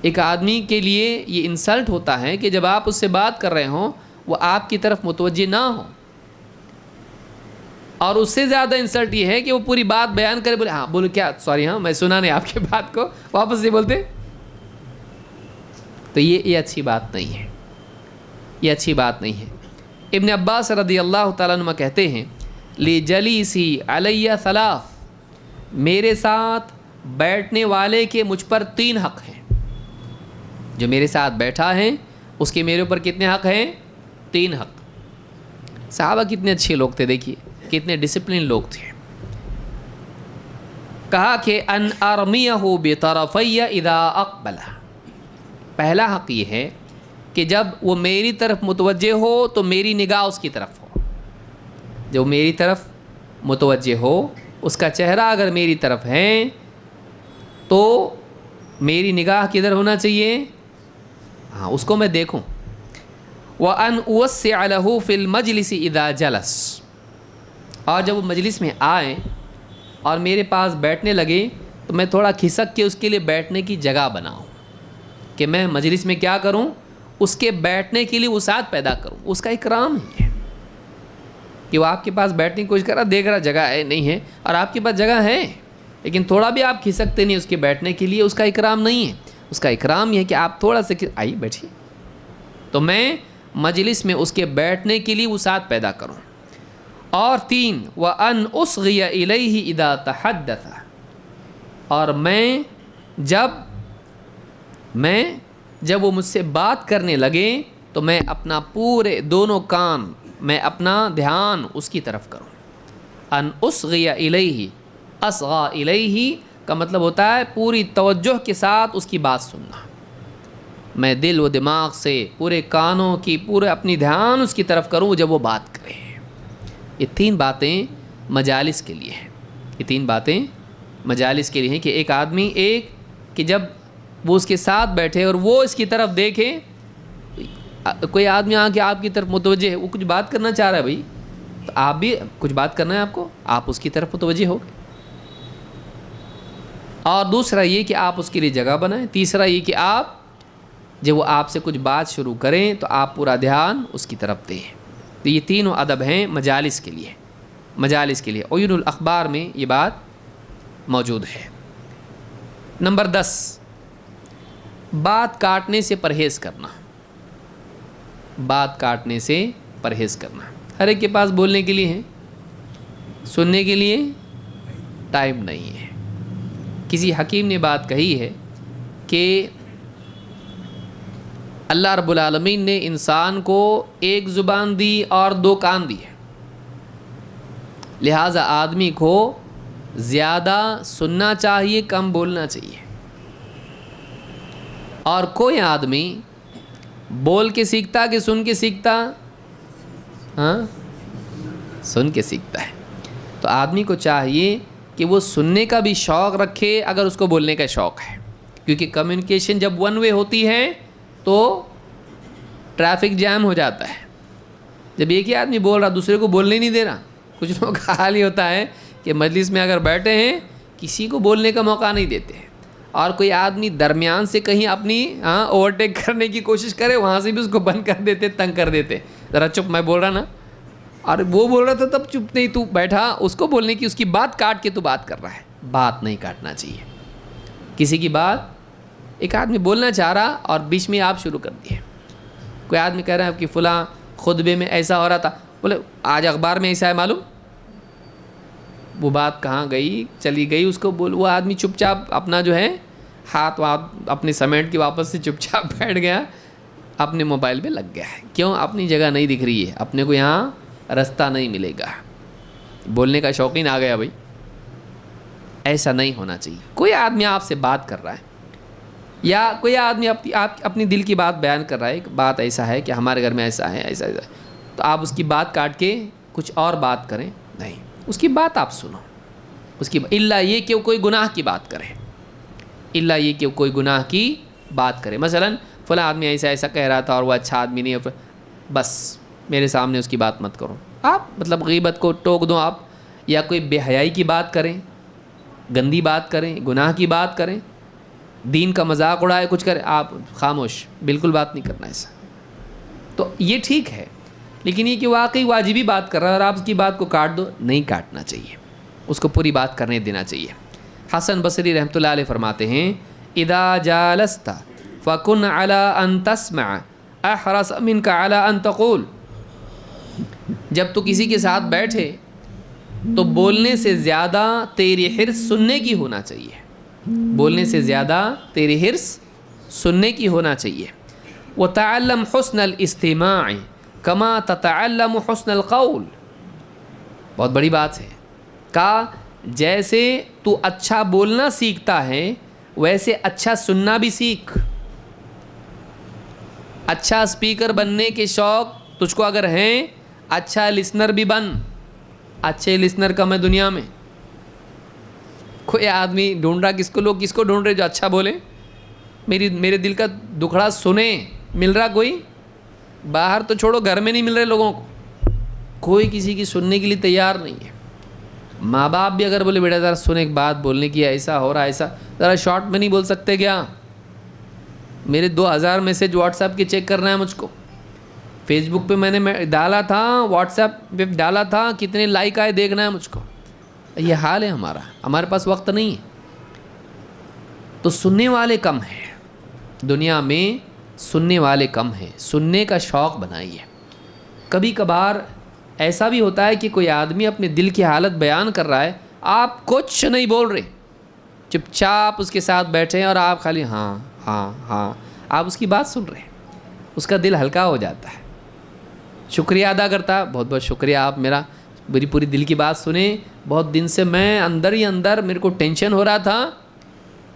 ایک آدمی کے لیے یہ انسلٹ ہوتا ہے کہ جب آپ اس سے بات کر رہے ہوں وہ آپ کی طرف متوجہ نہ ہو. اور اس سے زیادہ انسلٹ یہ ہے کہ وہ پوری بات بیان کرے، بولے ہاں بولو کیا، سوری ہاں میں سنا نہیں آپ کی بات کو، واپس سے بولتے. تو یہ اچھی بات نہیں ہے، یہ اچھی بات نہیں ہے. ابن عباس رضی اللہ تعالیٰ عنہ کہتے ہیں لِجَلِيسِي عَلَيَّ ثَلَاث، میرے ساتھ بیٹھنے والے کے مجھ پر 3 حق ہیں. جو میرے ساتھ بیٹھا ہے اس کے میرے اوپر کتنے حق ہیں؟ 3 حق. صحابہ کتنے اچھے لوگ تھے، دیکھیے کتنے ڈسپلن لوگ تھے. کہا کہ ان ارمیہ بطرفی اذا اقبل، پہلا حق یہ ہے کہ جب وہ میری طرف متوجہ ہو تو میری نگاہ اس کی طرف ہو. جب میری طرف متوجہ ہو، اس کا چہرہ اگر میری طرف ہے تو میری نگاہ کدھر ہونا چاہیے؟ ہاں، اس کو میں دیکھوں. وَأَنْ أُوَسِّعَ لَهُ فِي الْمَجْلِسِ إِذَا جَلَسَ، اور جب وہ مجلس میں آئیں اور میرے پاس بیٹھنے لگے تو میں تھوڑا کھسک کے اس کے لیے بیٹھنے کی جگہ بناؤں، کہ میں مجلس میں کیا کروں، اس کے بیٹھنے کے لیے وسعت پیدا کروں. اس کا اکرام ہے کہ وہ آپ کے پاس بیٹھنے کی کوشش کر رہا، دیکھ رہا جگہ ہے نہیں ہے، اور آپ کے پاس جگہ ہے لیکن تھوڑا بھی آپ کھسکتے نہیں اس کے بیٹھنے کے لیے، اس کا اکرام نہیں ہے. اس کا اکرام یہ ہے کہ آپ تھوڑا سا آئیے بیٹھیے، تو میں مجلس میں اس کے بیٹھنے کے لیے وسعت پیدا کروں. اور 3 وَأَنْ أُصْغِيَ إِلَيْهِ إِذَا تَحَدَّثَ، اور جب وہ مجھ سے بات کرنے لگے تو میں اپنا پورے دونوں کان، میں اپنا دھیان اس کی طرف کروں. ان اصغی الیہ، اصغى الیہ کا مطلب ہوتا ہے پوری توجہ کے ساتھ اس کی بات سننا. میں دل و دماغ سے، پورے کانوں کی، پورے اپنی دھیان اس کی طرف کروں جب وہ بات کرے. یہ 3 باتیں مجالس کے لیے ہیں. یہ 3 باتیں مجالس کے لیے ہیں کہ ایک آدمی کہ جب وہ اس کے ساتھ بیٹھے اور وہ اس کی طرف دیکھیں. کوئی آدمی آ کے آپ کی طرف متوجہ ہے, وہ کچھ بات کرنا چاہ رہا ہے بھائی, تو آپ بھی کچھ بات کرنا ہے آپ کو, آپ اس کی طرف متوجہ ہو گئے. اور دوسرا یہ کہ آپ اس کے لیے جگہ بنائیں. تیسرا یہ کہ آپ جب وہ آپ سے کچھ بات شروع کریں تو آپ پورا دھیان اس کی طرف دیں. تو یہ تینوں ادب ہیں مجالس کے لیے. مجالس کے لیے عیون الاخبار میں یہ بات موجود ہے. نمبر 10, بات کاٹنے سے پرہیز کرنا. بات کاٹنے سے پرہیز کرنا. ہر ایک کے پاس بولنے کے لیے ہے, سننے کے لیے ٹائم نہیں ہے. کسی حکیم نے بات کہی ہے کہ اللہ رب العالمین نے انسان کو ایک زبان دی اور 2 کان دی ہے, لہٰذا آدمی کو زیادہ سننا چاہیے, کم بولنا چاہیے. اور کوئی آدمی بول کے سیکھتا کہ سن کے سیکھتا؟ ہاں, سن کے سیکھتا ہے. تو آدمی کو چاہیے کہ وہ سننے کا بھی شوق رکھے اگر اس کو بولنے کا شوق ہے, کیونکہ کمیونیکیشن جب ون وے ہوتی ہے تو ٹریفک جام ہو جاتا ہے. جب ایک ہی آدمی بول رہا دوسرے کو بولنے نہیں دے رہا. کچھ لوگوں کا حال ہی ہوتا ہے کہ مجلس میں اگر بیٹھے ہیں کسی کو بولنے کا موقع نہیں دیتے, اور کوئی آدمی درمیان سے کہیں اپنی اوورٹیک کرنے کی کوشش کرے, وہاں سے بھی اس کو بند کر دیتے, تنگ کر دیتے. ذرا چپ, میں بول رہا نا, اور وہ بول رہا تھا تب چپ نہیں, تو بیٹھا, اس کو بولنے کی, اس کی بات کاٹ کے تو بات کر رہا ہے. بات نہیں کاٹنا چاہیے کسی کی بات. ایک آدمی بولنا چاہ رہا اور بیچ میں آپ شروع کر دیے. کوئی آدمی کہہ رہا ہے کہ فلاں خطبے میں ایسا ہو رہا تھا, بولے آج اخبار میں ایسا ہے معلوم. وہ بات کہاں گئی, چلی گئی, اس کو وہ آدمی چپ چاپ اپنا جو ہے ہاتھ اپنے سمیٹ کے واپس سے چپ چاپ بیٹھ گیا, اپنے موبائل پہ لگ گیا ہے. کیوں؟ اپنی جگہ نہیں دکھ رہی ہے, اپنے کو یہاں راستہ نہیں ملے گا. بولنے کا شوقین آ گیا بھائی. ایسا نہیں ہونا چاہیے. کوئی آدمی آپ سے بات کر رہا ہے یا کوئی آدمی اپنی دل کی بات بیان کر رہا ہے, بات ایسا ہے کہ ہمارے گھر میں ایسا ہے, ایسا ایسا, تو آپ اس کی بات کاٹ کے کچھ اور بات کریں نہیں. اس کی بات آپ سنو, اس کی الا یہ کہ وہ کوئی گناہ کی بات کرے, الا یہ کہ وہ کوئی گناہ کی بات کرے. مثلا فلاں آدمی ایسا ایسا کہہ رہا تھا اور وہ اچھا آدمی نہیں ہے, بس میرے سامنے اس کی بات مت کرو. آپ مطلب غیبت کو ٹوک دو آپ, یا کوئی بے حیائی کی بات کریں, گندی بات کریں, گناہ کی بات کریں, دین کا مذاق اڑائے, کچھ کرے, آپ خاموش, بالکل بات نہیں کرنا ایسا. تو یہ ٹھیک ہے, لیکن یہ کہ واقعی واجبی بات کر رہا ہے اور آپ اس کی بات کو کاٹ دو, نہیں کاٹنا چاہیے, اس کو پوری بات کرنے دینا چاہیے. حسن بصری رحمۃ اللہ علیہ فرماتے ہیں اذا جالست فکن علی ان تسمع احرص منک علی ان تقول. جب تو کسی کے ساتھ بیٹھے تو بولنے سے زیادہ تیری حرص سننے کی ہونا چاہیے, بولنے سے زیادہ تیری حرص سننے کی ہونا چاہیے. وتعلم حسن الاستماع کما تتعلم حسن القول. بہت بڑی بات ہے. کہا جیسے تو اچھا بولنا سیکھتا ہے ویسے اچھا سننا بھی سیکھ. اچھا اسپیکر بننے کے شوق تجھ کو اگر ہیں, اچھا لسنر بھی بن. اچھے لسنر کم ہے دنیا میں. کوئی آدمی ڈھونڈ رہا, کس کو, لوگ کس کو ڈھونڈ رہے جو اچھا بولے, میرے دل کا دکھڑا سنیں. مل رہا کوئی؟ باہر تو چھوڑو, گھر میں نہیں مل رہے لوگوں کو. کوئی کسی کی سننے کے لیے تیار نہیں ہے. ماں باپ بھی اگر بولے بیٹا ذرا سن ایک بات بولنے کی, ایسا ہو رہا ایسا, ذرا شارٹ میں نہیں بول سکتے کیا؟ میرے 2000 میسج واٹس ایپ کے چیک کرنا ہے مجھ کو. فیس بک پہ میں نے ڈالا تھا, واٹس ایپ پہ ڈالا تھا, کتنے لائک آئے دیکھنا ہے مجھ کو. یہ حال ہے ہمارا, ہمارے پاس وقت نہیں ہے. تو سننے والے کم ہیں دنیا میں, سننے والے کم ہیں. سننے کا شوق بنائیے. کبھی کبھار ایسا بھی ہوتا ہے کہ کوئی آدمی اپنے دل کی حالت بیان کر رہا ہے, آپ کچھ نہیں بول رہے, چپ چاپ اس کے ساتھ بیٹھے ہیں اور آپ خالی ہاں ہاں ہاں, آپ اس کی بات سن رہے ہیں, اس کا دل ہلکا ہو جاتا ہے, شکریہ ادا کرتا ہے, بہت بہت شکریہ, آپ میری پوری دل کی بات سنیں. بہت دن سے میں اندر ہی اندر میرے کو ٹینشن ہو رہا تھا,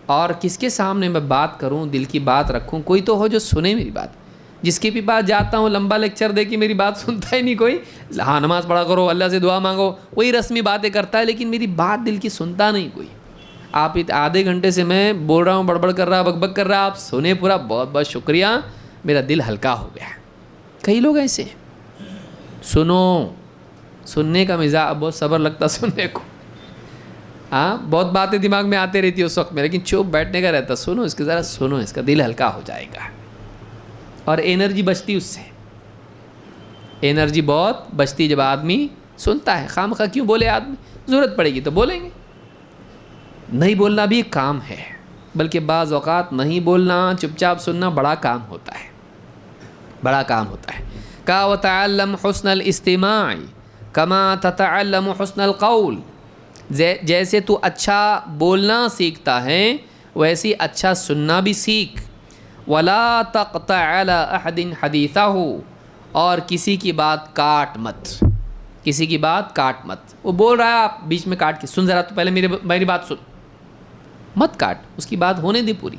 اور کس کے سامنے میں بات کروں, دل کی بات رکھوں, کوئی تو ہو جو سنے میری بات. جس کے بھی پاس جاتا ہوں لمبا لیکچر دے کے میری بات سنتا ہی نہیں کوئی. ہاں نماز پڑھا کرو, اللہ سے دعا مانگو, وہی رسمی باتیں کرتا ہے, لیکن میری بات دل کی سنتا نہیں کوئی. آپ آدھے گھنٹے سے میں بول رہا ہوں، بڑبڑ کر رہا، بک بک کر رہا، آپ سنے پورا، بہت بہت شکریہ، میرا دل ہلکا ہو گیا۔ کئی لوگ ایسے ہیں، سننے کا مزاج، بہت صبر لگتا سننے کو، ہاں بہت باتیں دماغ میں آتے رہتی اس وقت میں، لیکن چپ بیٹھنے کا رہتا، سنو اس کے، ذرا سنو اس کا، دل ہلکا ہو جائے گا اور انرجی بچتی اس سے، انرجی بہت بچتی جب آدمی سنتا ہے۔ خام خواہ کیوں بولے آدمی، ضرورت پڑے گی تو بولیں گے، نہیں بولنا بھی ایک کام ہے، بلکہ بعض اوقات نہیں بولنا، چپ چاپ سننا بڑا کام ہوتا ہے، بڑا کام ہوتا ہے۔ کا وتعلم حسن الاستماع کما تتعلم حسن القول، جیسے تو اچھا بولنا سیکھتا ہے ویسے اچھا سننا بھی سیکھ۔ ولا تقطع على احد حدیثہ، اور کسی کی بات کاٹ مت، کسی کی بات کاٹ مت، وہ بول رہا ہے آپ بیچ میں کاٹ کے، سن ذرا تو پہلے میری بات سن، مت کاٹ، اس کی بات ہونے دے پوری،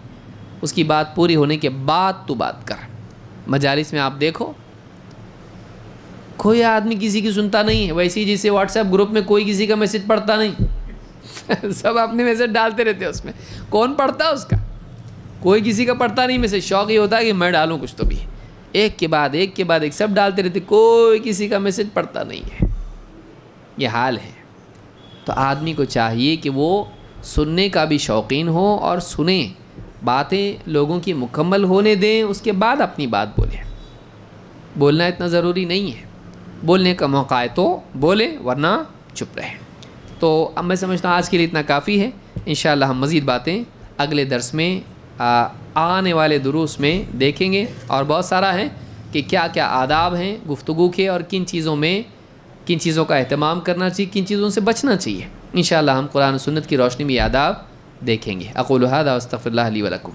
اس کی بات پوری ہونے کے بعد تو بات کر۔ مجالس میں آپ دیکھو کوئی آدمی کسی کی سنتا نہیں ہے، ویسے ہی جیسے واٹس ایپ گروپ میں کوئی کسی کا میسج پڑھتا نہیں سب اپنے میسج ڈالتے رہتے ہیں، اس میں کون پڑھتا ہے اس کا، کوئی کسی کا پڑھتا نہیں میسج، شوق یہ ہوتا ہے کہ میں ڈالوں کچھ تو بھی، ایک کے بعد ایک سب ڈالتے رہتے، کوئی کسی کا میسج پڑھتا نہیں ہے، یہ حال ہے۔ تو آدمی کو چاہیے کہ وہ سننے کا بھی شوقین ہو اور سنیں، باتیں لوگوں کی مکمل ہونے دیں، اس کے بعد اپنی بات بولیں۔ بولنا اتنا ضروری نہیں ہے، بولنے کا موقع ہے تو بولیں، ورنہ چپ رہیں۔ تو اب میں سمجھتا ہوں آج کے لیے اتنا کافی ہے، انشاءاللہ ہم مزید باتیں اگلے درس میں آنے والے دروس میں دیکھیں گے، اور بہت سارا ہے کہ کیا کیا آداب ہیں گفتگو کے، اور کن چیزوں کا اہتمام کرنا چاہیے، کن چیزوں سے بچنا چاہیے۔ انشاءاللہ ہم قرآن و سنت کی روشنی میں یہ آداب دیکھیں گے۔ اقول ھذا واستغفر اللہ لی ولکم۔